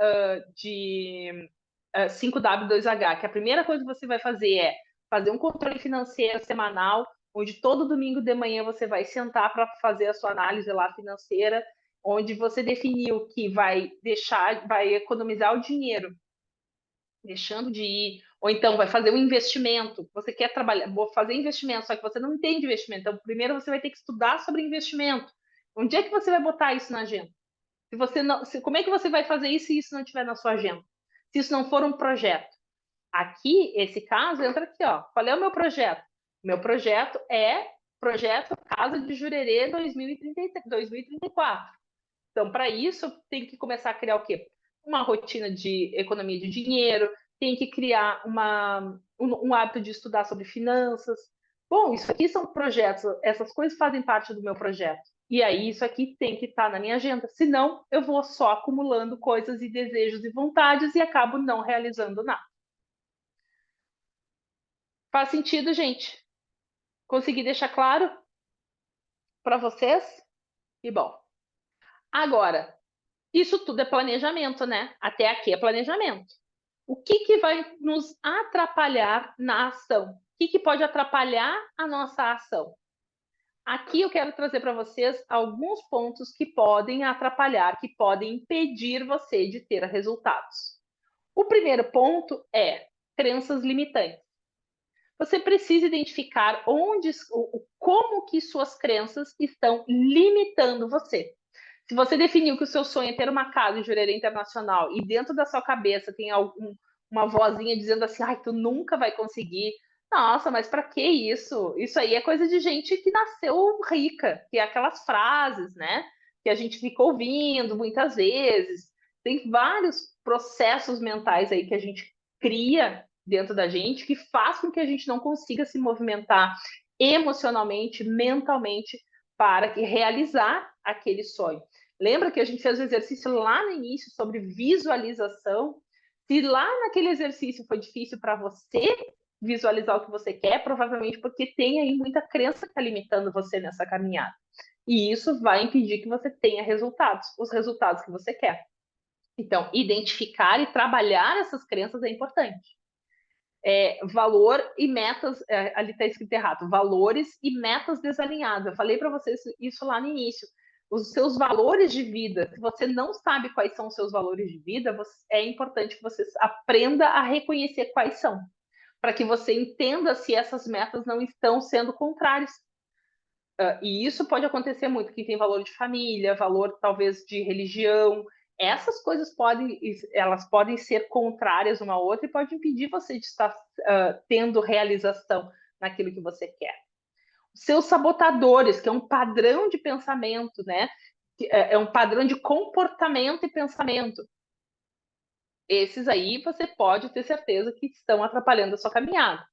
de 5W2H, que a primeira coisa que você vai fazer é fazer um controle financeiro semanal, onde todo domingo de manhã você vai sentar para fazer a sua análise lá financeira, onde você definiu que vai economizar o dinheiro, deixando de ir, ou então vai fazer um investimento, você quer trabalhar, vou fazer investimento, só que você não entende investimento, então primeiro você vai ter que estudar sobre investimento. Onde é que você vai botar isso na agenda? Se você não, como é que você vai fazer isso se isso não estiver na sua agenda? Se isso não for um projeto? Aqui, esse caso, entra aqui, ó. Qual é o meu projeto? Meu projeto é Projeto Casa de Jurerê 2034. Então, para isso, tem que começar a criar o quê? Uma rotina de economia de dinheiro, tem que criar um hábito de estudar sobre finanças. Bom, isso aqui são projetos, essas coisas fazem parte do meu projeto. E aí, isso aqui tem que estar na minha agenda. Senão, eu vou só acumulando coisas e desejos e vontades e acabo não realizando nada. Faz sentido, gente? Consegui deixar claro para vocês? E bom. Agora, isso tudo é planejamento, né? Até aqui é planejamento. O que vai nos atrapalhar na ação? O que pode atrapalhar a nossa ação? Aqui eu quero trazer para vocês alguns pontos que podem atrapalhar, que podem impedir você de ter resultados. O primeiro ponto é crenças limitantes. Você precisa identificar como que suas crenças estão limitando você. Se você definiu que o seu sonho é ter uma casa em Jurerê Internacional e dentro da sua cabeça tem uma vozinha dizendo assim, ai, tu nunca vai conseguir. Nossa, mas para que isso? Isso aí é coisa de gente que nasceu rica, que é aquelas frases, né? Que a gente fica ouvindo muitas vezes. Tem vários processos mentais aí que a gente cria dentro da gente que faz com que a gente não consiga se movimentar emocionalmente, mentalmente, para realizar aquele sonho. Lembra que a gente fez o exercício lá no início sobre visualização? Se lá naquele exercício foi difícil para você visualizar o que você quer, provavelmente porque tem aí muita crença que está limitando você nessa caminhada. E isso vai impedir que você tenha resultados, os resultados que você quer. Então, identificar e trabalhar essas crenças é importante. Valor e metas, ali está escrito errado, valores e metas desalinhadas. Eu falei para vocês isso lá no início. Os seus valores de vida, se você não sabe quais são os seus valores de vida, é importante que você aprenda a reconhecer quais são, para que você entenda se essas metas não estão sendo contrárias. E isso pode acontecer muito, quem tem valor de família, valor talvez de religião, essas coisas elas podem ser contrárias uma à outra e pode impedir você de estar tendo realização naquilo que você quer. Seus sabotadores, que é um padrão de pensamento, né? É um padrão de comportamento e pensamento. Esses aí você pode ter certeza que estão atrapalhando a sua caminhada.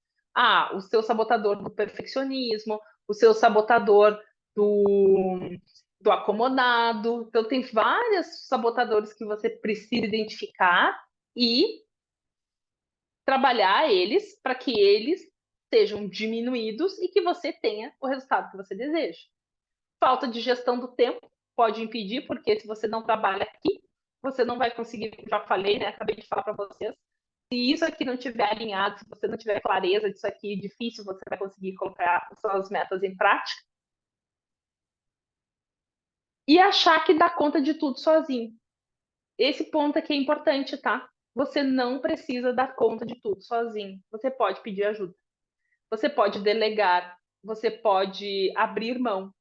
O seu sabotador do perfeccionismo, o seu sabotador do acomodado. Então, tem vários sabotadores que você precisa identificar e trabalhar eles para que eles sejam diminuídos e que você tenha o resultado que você deseja. Falta de gestão do tempo pode impedir, porque se você não trabalha aqui, você não vai conseguir, já falei, né? Acabei de falar para vocês. Se isso aqui não estiver alinhado, se você não tiver clareza disso aqui, difícil você vai conseguir colocar suas metas em prática. E achar que dá conta de tudo sozinho. Esse ponto aqui é importante, tá? Você não precisa dar conta de tudo sozinho. Você pode pedir ajuda. Você pode delegar. Você pode abrir mão.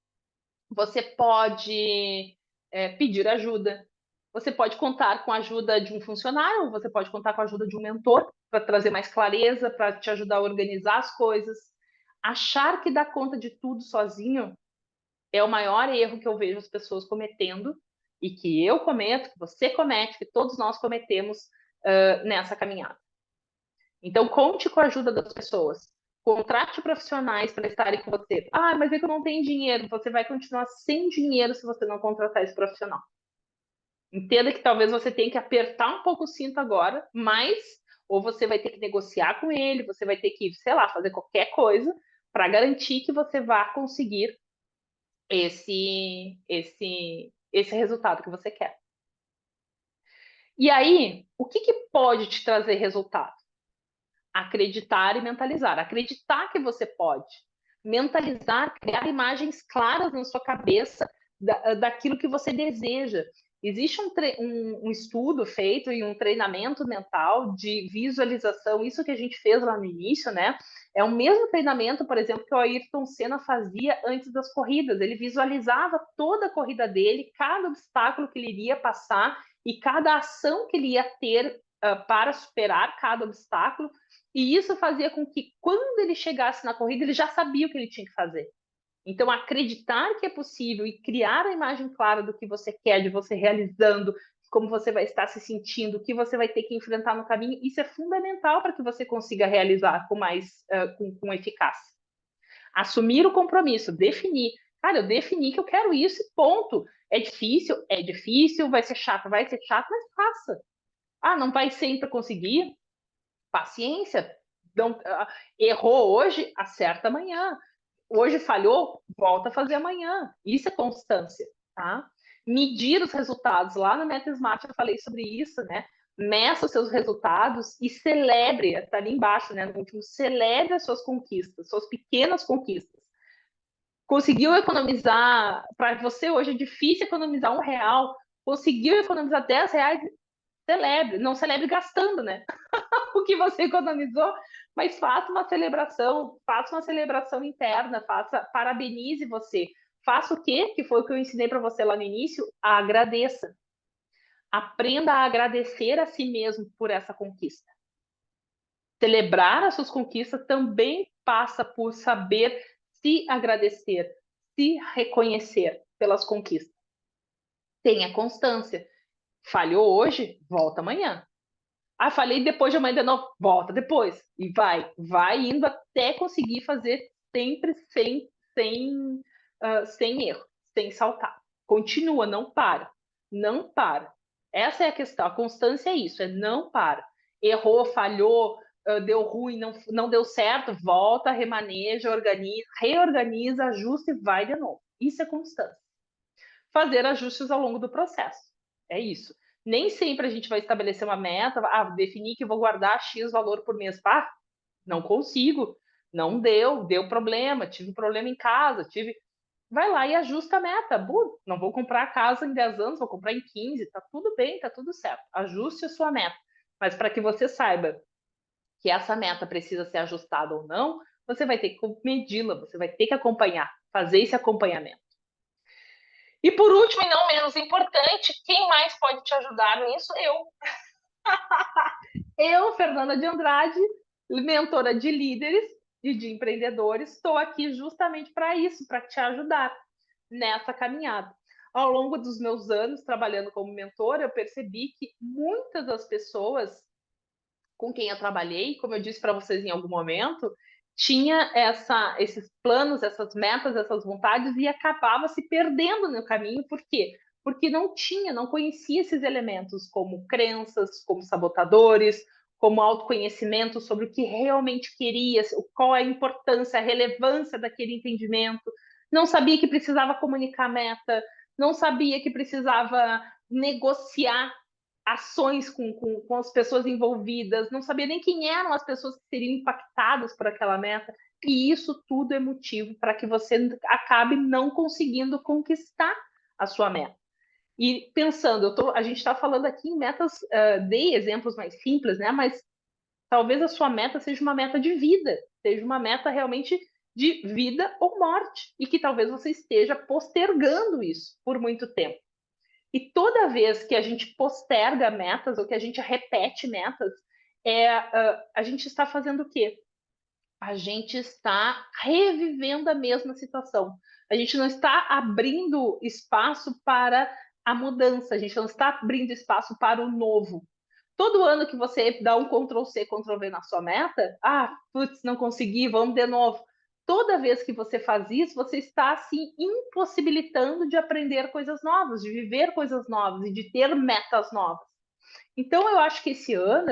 Você pode pedir ajuda. Você pode contar com a ajuda de um funcionário, você pode contar com a ajuda de um mentor para trazer mais clareza, para te ajudar a organizar as coisas. Achar que dá conta de tudo sozinho é o maior erro que eu vejo as pessoas cometendo e que eu cometo, que você comete, que todos nós cometemos nessa caminhada. Então, conte com a ajuda das pessoas. Contrate profissionais para estarem com você. Mas é que eu não tenho dinheiro. Você vai continuar sem dinheiro se você não contratar esse profissional. Entenda que talvez você tenha que apertar um pouco o cinto agora, mas ou você vai ter que negociar com ele, você vai ter que, sei lá, fazer qualquer coisa para garantir que você vá conseguir esse resultado que você quer. E aí, o que pode te trazer resultado? Acreditar e mentalizar. Acreditar que você pode. Mentalizar, criar imagens claras na sua cabeça daquilo que você deseja. Existe um estudo feito e um treinamento mental de visualização, isso que a gente fez lá no início, né? É o mesmo treinamento, por exemplo, que o Ayrton Senna fazia antes das corridas. Ele visualizava toda a corrida dele, cada obstáculo que ele iria passar e cada ação que ele ia ter para superar cada obstáculo, e isso fazia com que, quando ele chegasse na corrida, ele já sabia o que ele tinha que fazer. Então, acreditar que é possível e criar a imagem clara do que você quer, de você realizando, como você vai estar se sentindo, o que você vai ter que enfrentar no caminho, isso é fundamental para que você consiga realizar com eficácia. Assumir o compromisso, definir. Cara, eu defini que eu quero isso e ponto. É difícil? É difícil. Vai ser chato? Vai ser chato, mas faça. Ah, não vai sempre conseguir? Paciência. Não, errou hoje, acerta amanhã. Hoje falhou, volta a fazer amanhã. Isso é constância, tá? Medir os resultados. Lá no Meta Smart eu falei sobre isso, né? Meça os seus resultados e celebre, tá ali embaixo, né? No último, celebre as suas conquistas, suas pequenas conquistas. Conseguiu economizar, para você hoje é difícil economizar R$1, conseguiu economizar R$10, celebre. Não celebre gastando, né? O que você economizou, mas faça uma celebração interna, parabenize você. Faça o quê? Que foi o que eu ensinei para você lá no início, agradeça. Aprenda a agradecer a si mesmo por essa conquista. Celebrar as suas conquistas também passa por saber se agradecer, se reconhecer pelas conquistas. Tenha constância. Falhou hoje, volta amanhã. Ah, falei depois de amanhã de novo, volta depois. E vai indo até conseguir fazer sempre sem erro, sem saltar. Continua, não para. Não para. Essa é a questão. A constância é isso, é não para. Errou, falhou, deu ruim, não deu certo, volta, remaneja, reorganiza, ajusta e vai de novo. Isso é constância. Fazer ajustes ao longo do processo. É isso. Nem sempre a gente vai estabelecer uma meta, definir que vou guardar X valor por mês. Não consigo, não deu problema, tive problema em casa, Vai lá e ajusta a meta. Não vou comprar a casa em 10 anos, vou comprar em 15, tá tudo bem, tá tudo certo. Ajuste a sua meta. Mas para que você saiba que essa meta precisa ser ajustada ou não, você vai ter que medi-la, você vai ter que acompanhar, fazer esse acompanhamento. E por último, e não menos importante, quem mais pode te ajudar nisso? Eu. Eu, Fernanda de Andrade, mentora de líderes e de empreendedores, estou aqui justamente para isso, para te ajudar nessa caminhada. Ao longo dos meus anos trabalhando como mentora, eu percebi que muitas das pessoas com quem eu trabalhei, como eu disse para vocês em algum momento, tinha esses planos, essas metas, essas vontades e acabava se perdendo no caminho. Por quê? Porque não conhecia esses elementos como crenças, como sabotadores, como autoconhecimento sobre o que realmente queria, qual a importância, a relevância daquele entendimento. Não sabia que precisava comunicar a meta, não sabia que precisava negociar ações com as pessoas envolvidas, não sabia nem quem eram as pessoas que seriam impactadas por aquela meta. E isso tudo é motivo para que você acabe não conseguindo conquistar a sua meta. E pensando, a gente está falando aqui em metas, dei exemplos mais simples, né? Mas talvez a sua meta seja uma meta de vida, seja uma meta realmente de vida ou morte, e que talvez você esteja postergando isso por muito tempo. E toda vez que a gente posterga metas ou que a gente repete metas, a gente está fazendo o quê? A gente está revivendo a mesma situação. A gente não está abrindo espaço para a mudança, a gente não está abrindo espaço para o novo. Todo ano que você dá um Ctrl+C, Ctrl+V na sua meta, putz, não consegui, vamos de novo. Toda vez que você faz isso, você está se impossibilitando de aprender coisas novas, de viver coisas novas e de ter metas novas. Então, eu acho que esse ano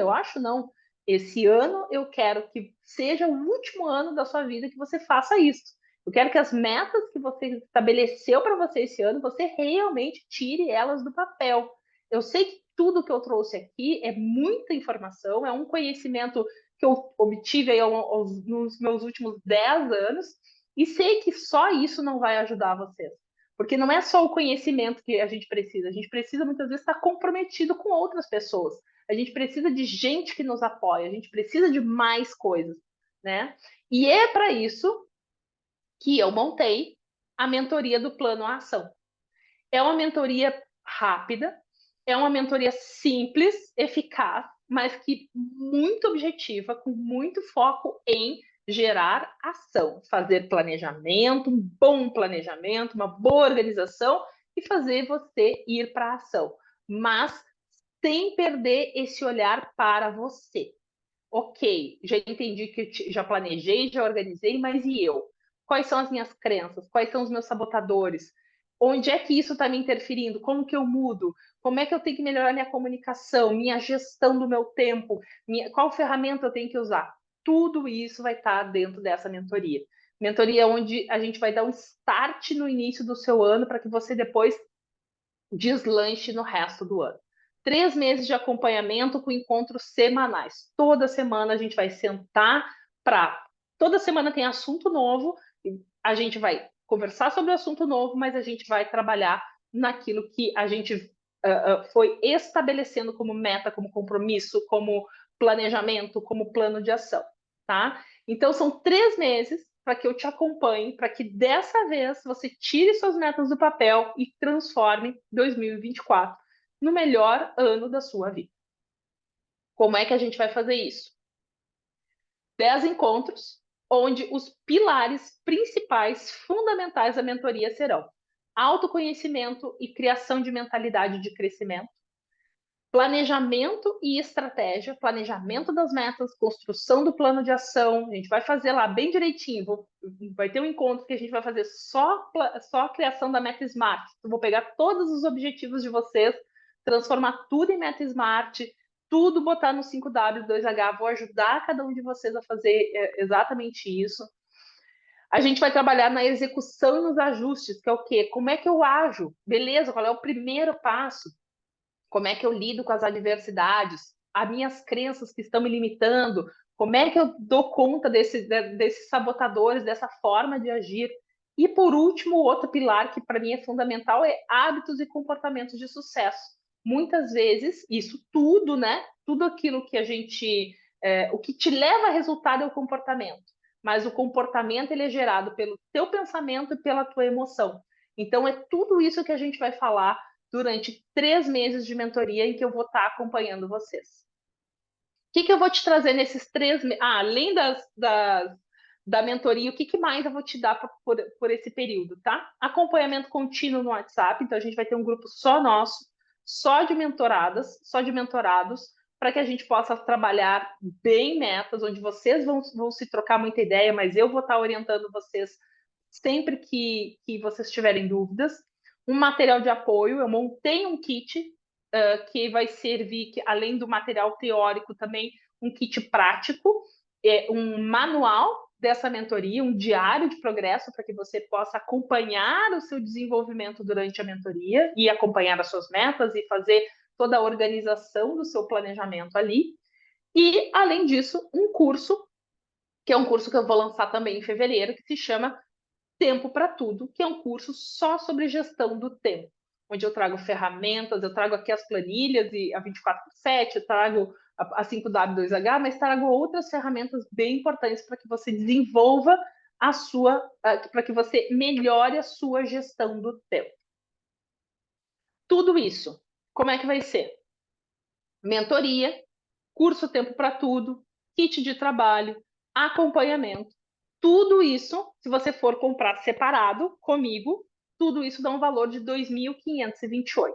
eu quero que seja o último ano da sua vida que você faça isso. Eu quero que as metas que você estabeleceu para você esse ano, você realmente tire elas do papel. Eu sei que tudo que eu trouxe aqui é muita informação, é um conhecimento que eu obtive aí nos meus últimos 10 anos, e sei que só isso não vai ajudar vocês. Porque não é só o conhecimento que a gente precisa muitas vezes estar comprometido com outras pessoas. A gente precisa de gente que nos apoia, a gente precisa de mais coisas, né? E é para isso que eu montei a mentoria do Plano à Ação. É uma mentoria rápida, é uma mentoria simples, eficaz, mas que muito objetiva, com muito foco em gerar ação, fazer planejamento, um bom planejamento, uma boa organização e fazer você ir para a ação, mas sem perder esse olhar para você. Ok, já entendi que já planejei, já organizei, mas e eu? Quais são as minhas crenças? Quais são os meus sabotadores? Onde é que isso está me interferindo? Como que eu mudo? Como é que eu tenho que melhorar minha comunicação, minha gestão do meu tempo? Qual ferramenta eu tenho que usar? Tudo isso vai estar dentro dessa mentoria. Mentoria onde a gente vai dar um start no início do seu ano para que você depois deslanche no resto do ano. 3 meses de acompanhamento com encontros semanais. Toda semana a gente vai sentar para. Toda semana tem assunto novo, a gente vai conversar sobre o assunto novo, mas a gente vai trabalhar naquilo que a gente foi estabelecendo como meta, como compromisso, como planejamento, como plano de ação, tá? Então, são 3 meses para que eu te acompanhe, para que dessa vez você tire suas metas do papel e transforme 2024 no melhor ano da sua vida. Como é que a gente vai fazer isso? 10 encontros, onde os pilares principais, fundamentais da mentoria serão autoconhecimento e criação de mentalidade de crescimento, planejamento e estratégia, planejamento das metas, construção do plano de ação. A gente vai fazer lá bem direitinho. Vai ter um encontro que a gente vai fazer só a criação da meta Smart. Eu vou pegar todos os objetivos de vocês, transformar tudo em meta Smart, tudo botar no 5W2H. Vou ajudar cada um de vocês a fazer exatamente isso. A gente vai trabalhar na execução e nos ajustes, que é o quê? Como é que eu ajo? Beleza, qual é o primeiro passo? Como é que eu lido com as adversidades, as minhas crenças que estão me limitando, como é que eu dou conta desses sabotadores, dessa forma de agir. E, por último, o outro pilar que para mim é fundamental é hábitos e comportamentos de sucesso. Muitas vezes, isso tudo, né? Tudo aquilo que a gente... o que te leva a resultado é o comportamento. Mas o comportamento ele é gerado pelo teu pensamento e pela tua emoção. Então, é tudo isso que a gente vai falar durante 3 meses de mentoria em que eu vou estar acompanhando vocês. O que eu vou te trazer nesses 3 meses? Além da mentoria, o que mais eu vou te dar por esse período, tá? Acompanhamento contínuo no WhatsApp, então a gente vai ter um grupo só nosso, só de mentoradas, só de mentorados, para que a gente possa trabalhar bem metas, onde vocês vão se trocar muita ideia, mas eu vou estar orientando vocês sempre que vocês tiverem dúvidas. Um material de apoio, eu montei um kit que vai servir, além do material teórico, também um kit prático, um manual dessa mentoria, um diário de progresso para que você possa acompanhar o seu desenvolvimento durante a mentoria e acompanhar as suas metas e fazer toda a organização do seu planejamento ali. E, além disso, um curso, que é um curso que eu vou lançar também em fevereiro, que se chama Tempo para Tudo, que é um curso só sobre gestão do tempo, onde eu trago ferramentas, eu trago aqui as planilhas e a 24/7, eu trago a 5W2H, mas trago outras ferramentas bem importantes para que você desenvolva para que você melhore a sua gestão do tempo. Tudo isso, como é que vai ser? Mentoria, curso Tempo para Tudo, kit de trabalho, acompanhamento. Tudo isso, se você for comprar separado comigo, tudo isso dá um valor de 2.528.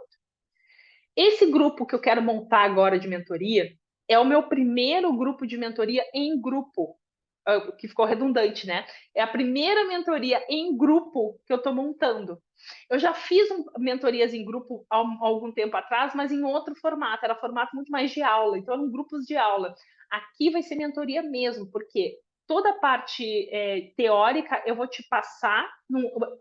Esse grupo que eu quero montar agora de mentoria é o meu primeiro grupo de mentoria em grupo, que ficou redundante, né? É a primeira mentoria em grupo que eu estou montando. Eu já fiz mentorias em grupo há algum tempo atrás, mas em outro formato, era formato muito mais de aula, então eram grupos de aula. Aqui vai ser mentoria mesmo, porque toda a parte teórica eu vou te passar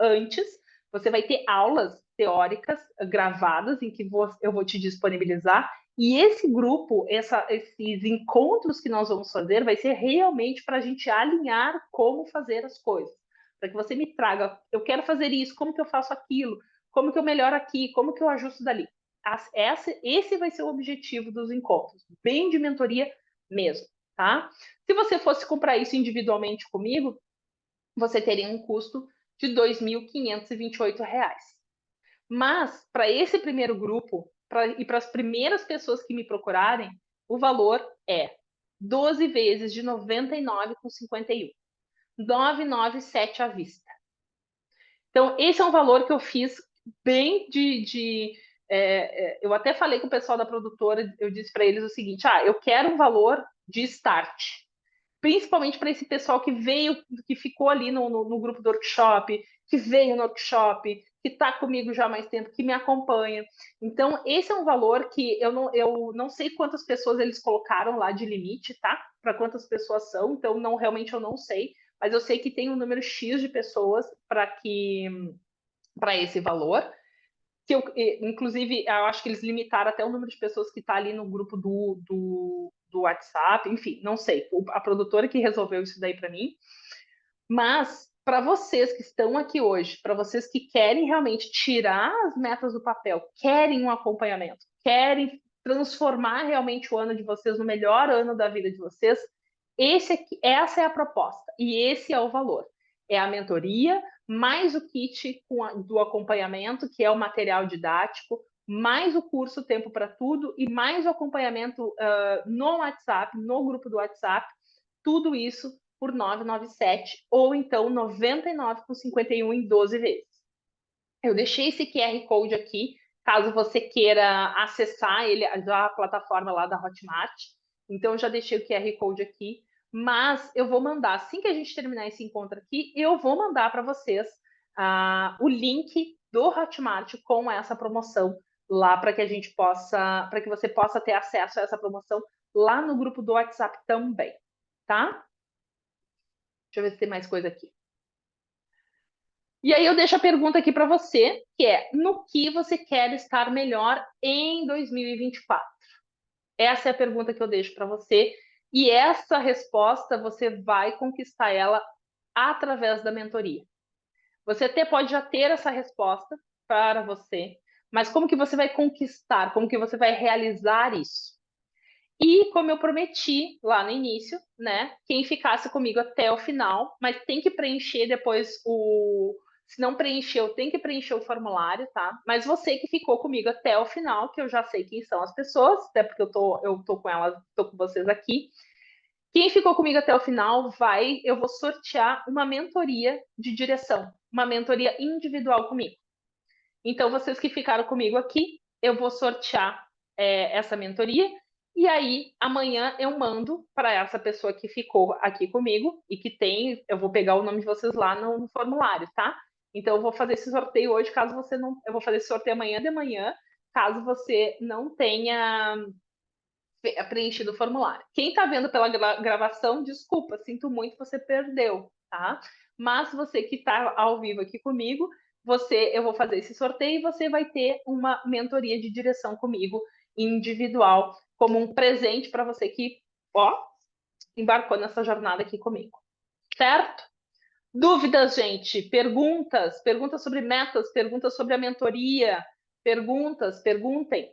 antes, você vai ter aulas teóricas gravadas em que eu vou te disponibilizar, e esse grupo, esses encontros que nós vamos fazer, vai ser realmente para a gente alinhar como fazer as coisas. Para que você me traga, eu quero fazer isso, como que eu faço aquilo, como que eu melhoro aqui, como que eu ajusto dali. Esse vai ser o objetivo dos encontros, bem de mentoria mesmo, tá? Se você fosse comprar isso individualmente comigo, você teria um custo de R$ 2.528. Mas, para esse primeiro grupo, e para as primeiras pessoas que me procurarem, O valor é 12 vezes de 99,51. 997 à vista. Então, esse é um valor que eu fiz bem eu até falei com o pessoal da produtora, eu disse para eles o seguinte: eu quero um valor de start, principalmente para esse pessoal que veio, que ficou ali no grupo do workshop, que veio no workshop, que está comigo já há mais tempo, que me acompanha. Então, esse é um valor que eu não sei quantas pessoas eles colocaram lá de limite, tá? Para quantas pessoas são, então realmente eu não sei, mas eu sei que tem um número X de pessoas para esse valor. Inclusive, eu acho que eles limitaram até o número de pessoas que está ali no grupo do WhatsApp, enfim, não sei. A produtora que resolveu isso daí para mim. Mas, para vocês que estão aqui hoje, para vocês que querem realmente tirar as metas do papel, querem um acompanhamento, querem transformar realmente o ano de vocês no melhor ano da vida de vocês, essa é a proposta e esse é o valor. É a mentoria, mais o kit do acompanhamento, que é o material didático, mais o curso Tempo para Tudo e mais o acompanhamento no WhatsApp, no grupo do WhatsApp, tudo isso por 997 ou então 99,51 em 12 vezes. Eu deixei esse QR Code aqui, caso você queira acessar ele, a plataforma lá da Hotmart. Então, eu já deixei o QR Code aqui, mas eu vou mandar, assim que a gente terminar esse encontro aqui, eu vou mandar para vocês o link do Hotmart com essa promoção lá para que a gente possa, para que você possa ter acesso a essa promoção lá no grupo do WhatsApp também, tá? Deixa eu ver se tem mais coisa aqui. E aí eu deixo a pergunta aqui para você, que é: no que você quer estar melhor em 2024? Essa é a pergunta que eu deixo para você. E essa resposta você vai conquistar ela através da mentoria. Você até pode já ter essa resposta para você, mas como que você vai conquistar? Como que você vai realizar isso? E como eu prometi lá no início, né? Quem ficasse comigo até o final, mas tem que preencher depois Se não preencheu, tem que preencher o formulário, tá? Mas você que ficou comigo até o final, que eu já sei quem são as pessoas, até porque eu tô com elas, tô com vocês aqui. Quem ficou comigo até o final eu vou sortear uma mentoria de direção, uma mentoria individual comigo. Então, vocês que ficaram comigo aqui, eu vou sortear essa mentoria. E aí, amanhã eu mando para essa pessoa que ficou aqui comigo e que eu vou pegar o nome de vocês lá no formulário, tá? Então, eu vou fazer esse sorteio hoje, caso você não. Eu vou fazer esse sorteio amanhã de manhã, caso você não tenha preenchido o formulário. Quem está vendo pela gravação, desculpa, sinto muito, você perdeu, tá? Mas você que está ao vivo aqui comigo, eu vou fazer esse sorteio e você vai ter uma mentoria de direção comigo, individual, como um presente para você que, embarcou nessa jornada aqui comigo. Certo? Dúvidas, gente? Perguntas? Perguntas sobre metas? Perguntas sobre a mentoria? Perguntem.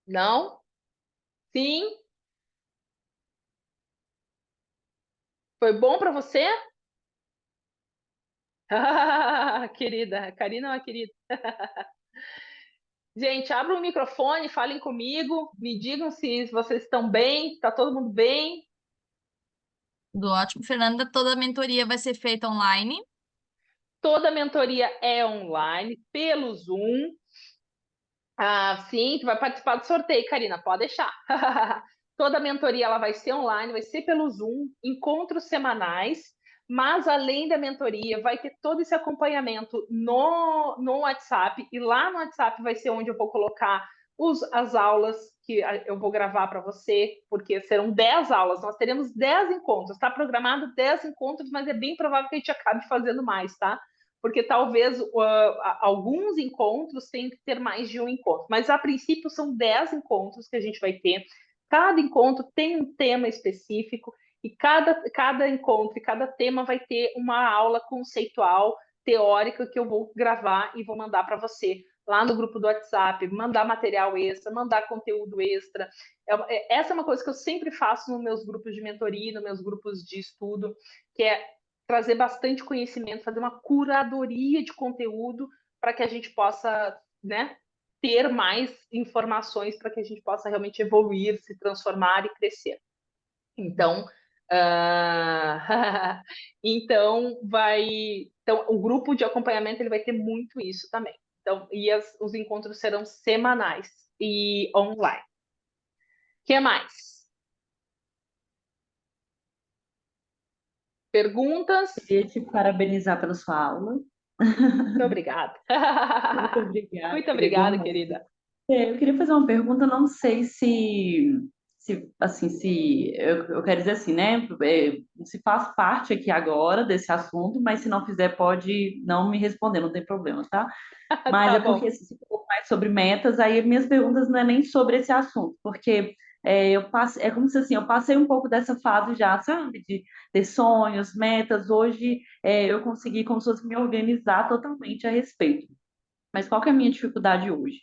Não? Sim? Foi bom para você? Querida, Karina é uma querida. Gente, abram o microfone, falem comigo, me digam se vocês estão bem, tá todo mundo bem? Tudo ótimo. Fernanda, toda a mentoria vai ser feita online. Toda a mentoria é online, pelo Zoom. Sim, tu vai participar do sorteio, Karina, pode deixar. Toda a mentoria ela vai ser online, vai ser pelo Zoom, encontros semanais, mas além da mentoria, vai ter todo esse acompanhamento no WhatsApp, e lá no WhatsApp vai ser onde eu vou colocar as aulas que eu vou gravar para você, porque serão 10 aulas, nós teremos 10 encontros, está programado 10 encontros, mas é bem provável que a gente acabe fazendo mais, tá? Porque talvez alguns encontros tenham que ter mais de um encontro, mas a princípio são 10 encontros que a gente vai ter. Cada encontro tem um tema específico e cada encontro e cada tema vai ter uma aula conceitual, teórica, que eu vou gravar e vou mandar para você lá no grupo do WhatsApp, mandar material extra, mandar conteúdo extra. Essa é uma coisa que eu sempre faço nos meus grupos de mentoria, nos meus grupos de estudo, que é trazer bastante conhecimento, fazer uma curadoria de conteúdo para que a gente possa, né, ter mais informações para que a gente possa realmente evoluir, se transformar e crescer. Então, então o grupo de acompanhamento ele vai ter muito isso também. Então, os encontros serão semanais e online. O que mais? Perguntas? Queria te parabenizar pela sua aula. Muito obrigada. Muito obrigada, Muito agregou obrigada, muito. querida. Eu queria fazer uma pergunta, não sei se eu quero dizer assim, né? Se faz parte aqui agora desse assunto, mas se não fizer, pode não me responder, não tem problema, tá? Mas Tá é porque bom. se for mais sobre metas, aí minhas perguntas não é nem sobre esse assunto, porque é como se assim, eu passei um pouco dessa fase já, sabe? De ter sonhos, metas. Hoje eu consegui como se fosse me organizar totalmente a respeito. Mas qual que é a minha dificuldade hoje?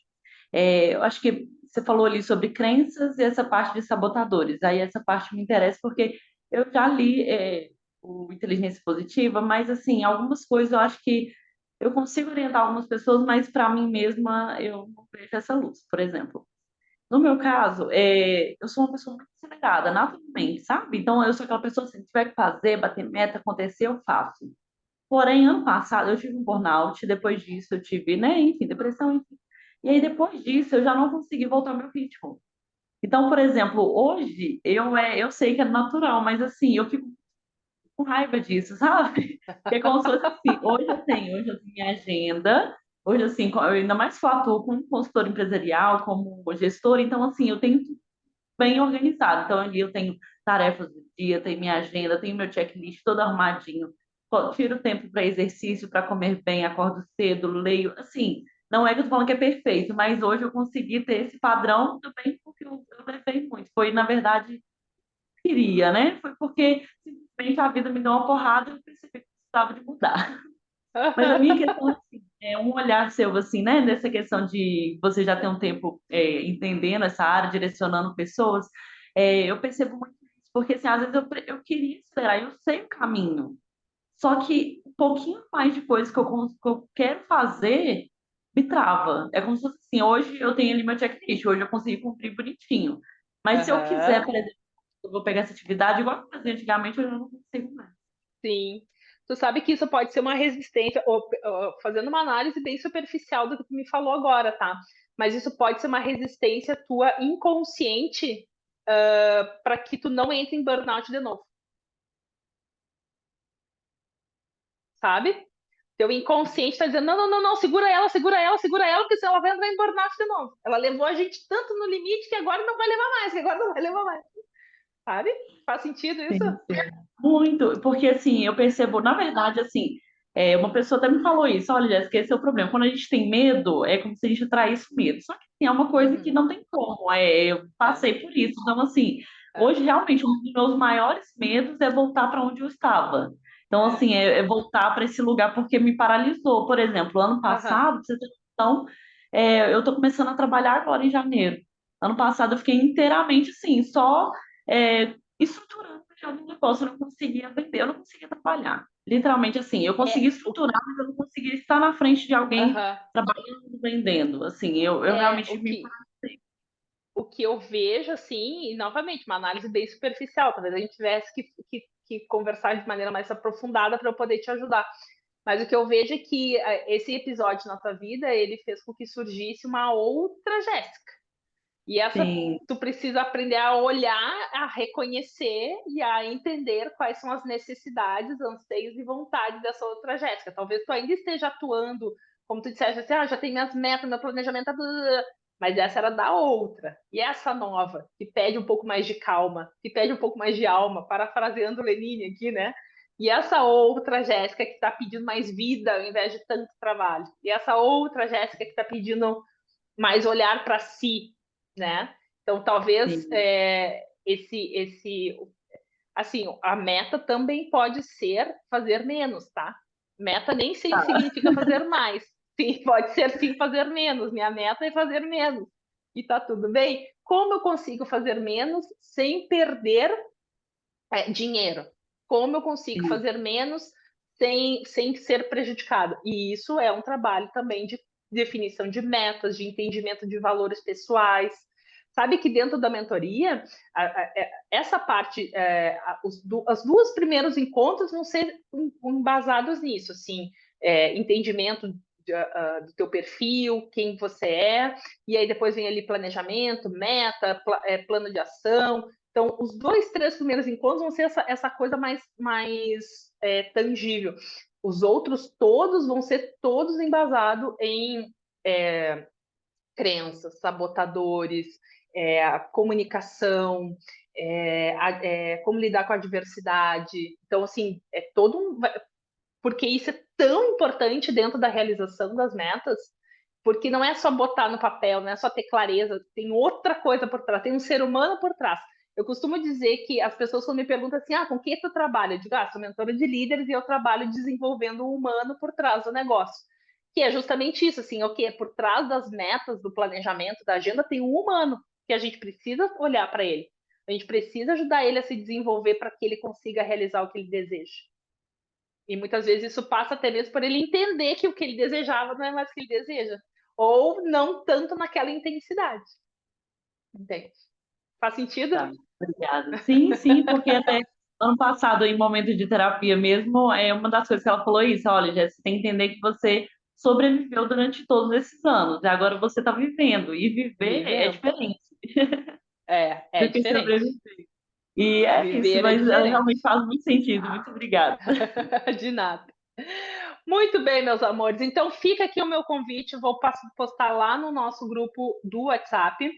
Eu acho que você falou ali sobre crenças e essa parte de sabotadores. Aí essa parte me interessa porque eu já li o Inteligência Positiva, mas assim, algumas coisas eu acho que eu consigo orientar algumas pessoas, mas para mim mesma eu não vejo essa luz. Por exemplo, no meu caso, eu sou uma pessoa muito acelerada, naturalmente, sabe? Então eu sou aquela pessoa assim, se tiver que fazer, bater meta, acontecer, eu faço. Porém, ano passado eu tive um burnout, depois disso eu tive, né, enfim, depressão, enfim. E aí depois disso eu já não consegui voltar ao meu ritmo. Então, por exemplo, hoje eu sei que é natural, mas assim, eu fico com raiva disso, sabe? Porque é como se fosse assim, hoje eu tenho minha agenda, hoje assim, eu ainda mais que eu atuo como consultor empresarial, como gestor, então assim, eu tenho tudo bem organizado. Então ali eu tenho tarefas do dia, tenho minha agenda, tenho meu checklist todo arrumadinho. Tiro tempo para exercício, para comer bem, acordo cedo, leio, assim, não é que eu tô falando que é perfeito, mas hoje eu consegui ter esse padrão também porque eu levei muito. Foi, na verdade, queria, né? Foi porque simplesmente a vida me deu uma porrada e eu percebi que precisava de mudar. Mas a minha questão assim, é um olhar seu, assim, né? Nessa questão de você já ter um tempo entendendo essa área, direcionando pessoas, eu percebo muito isso, porque assim, às vezes eu queria esperar, eu sei o caminho, só que um pouquinho mais de coisa que eu quero fazer me trava. É como se fosse assim, hoje eu tenho ali meu checklist, hoje eu consegui cumprir bonitinho. Mas se eu quiser, Aham, por exemplo, eu vou pegar essa atividade igual eu fazia antigamente, eu já não consigo mais. sim. Tu sabe que isso pode ser uma resistência, fazendo uma análise bem superficial do que tu me falou agora, tá? Mas isso pode ser uma resistência tua inconsciente, para que tu não entre em burnout de novo, sabe? Teu inconsciente está dizendo, não, não, não, não, segura ela, segura ela, segura ela, porque senão ela vai entrar em burnout de novo. Ela levou a gente tanto no limite que agora não vai levar mais, que agora não vai levar mais, sabe? Faz sentido isso? Sim, sim. Muito, porque assim, eu percebo, na verdade, assim, uma pessoa até me falou isso, olha, Jéssica, esse é o problema. Quando a gente tem medo, é como se a gente atraísse o medo. Só que assim, é uma coisa que Uhum. não tem como, eu É, passei por isso. Então, assim, é, hoje realmente um dos meus maiores medos é voltar para onde eu estava. Então, é. assim, é voltar para esse lugar porque me paralisou. Por exemplo, ano Aham. passado, pra você ter noção, eu estou começando a trabalhar agora em janeiro. Ano passado eu fiquei inteiramente assim, só estruturando já no negócio, eu não conseguia vender, eu não conseguia trabalhar. Literalmente assim, eu É, conseguia estruturar, mas eu não conseguia estar na frente de alguém aham. trabalhando, vendendo. Assim, eu É, realmente me paralisei. o que eu vejo, assim, e novamente, uma análise bem superficial, talvez a gente tivesse que conversar de maneira mais aprofundada para eu poder te ajudar. Mas o que eu vejo é que esse episódio na tua vida, ele fez com que surgisse uma outra Jéssica. E essa, Sim, tu precisa aprender a olhar, a reconhecer e a entender quais são as necessidades, anseios e vontades dessa outra Jéssica. Talvez tu ainda esteja atuando, como tu disseste, assim, já tem minhas metas, meu planejamento, mas essa era da outra. E essa nova, que pede um pouco mais de calma, que pede um pouco mais de alma, parafraseando Lenine aqui, né? E essa outra Jéssica que está pedindo mais vida ao invés de tanto trabalho. E essa outra Jéssica que está pedindo mais olhar para si, né? Então, talvez sim. assim, a meta também pode ser fazer menos, tá? Meta nem sempre Tá. significa fazer mais. Sim, pode ser sim fazer menos. Minha meta é fazer menos. E tá tudo bem. Como eu consigo fazer menos sem perder dinheiro? Como eu consigo Sim. fazer menos sem ser prejudicado? E isso é um trabalho também definição de metas, de entendimento de valores pessoais. Sabe que dentro da mentoria, essa parte, os dois primeiros encontros vão ser embasados nisso, assim, entendimento do teu perfil, quem você é, e aí depois vem ali planejamento, meta, plano de ação. Então, os 2, 3 primeiros encontros vão ser essa coisa mais tangível. Os outros todos vão ser todos embasados em crenças, sabotadores, a comunicação, como lidar com a diversidade. Então, assim, porque isso é tão importante dentro da realização das metas, porque não é só botar no papel, não é só ter clareza, tem outra coisa por trás, tem um ser humano por trás. Eu costumo dizer que as pessoas quando me perguntam assim, com que tu trabalha? Eu digo, sou mentora de líderes e eu trabalho desenvolvendo o humano por trás do negócio. Que é justamente isso, assim, por trás das metas, do planejamento, da agenda, tem um humano que a gente precisa olhar para ele. A gente precisa ajudar ele a se desenvolver para que ele consiga realizar o que ele deseja. E muitas vezes isso passa até mesmo por ele entender que o que ele desejava não é mais o que ele deseja. Ou não tanto naquela intensidade. Entende? Faz sentido? Tá, obrigada. Sim, sim, porque até ano passado, em momento de terapia mesmo, uma das coisas que ela falou isso, olha, Jéssica, você tem que entender que você sobreviveu durante todos esses anos, e agora você está vivendo, e viver é Vivendo. diferente É do que diferente. sobreviver. E é isso, Viver é mas diferente. realmente faz muito sentido. Muito obrigada. De nada. Muito bem, meus amores. Então, fica aqui o meu convite. Vou postar lá no nosso grupo do WhatsApp.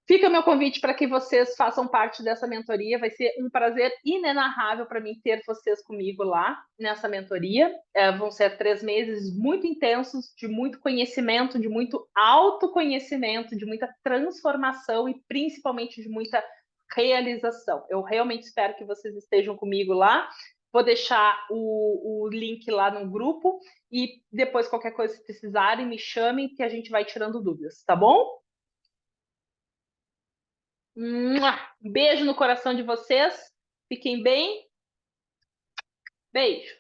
Fica o meu convite para que vocês façam parte dessa mentoria. Vai ser um prazer inenarrável para mim ter vocês comigo lá nessa mentoria. Vão ser 3 meses muito intensos, de muito conhecimento, de muito autoconhecimento, de muita transformação e principalmente de muita realização. Eu realmente espero que vocês estejam comigo lá. Vou deixar o link lá no grupo e depois qualquer coisa que precisarem, me chamem que a gente vai tirando dúvidas, tá bom? Beijo no coração de vocês. Fiquem bem. Beijo.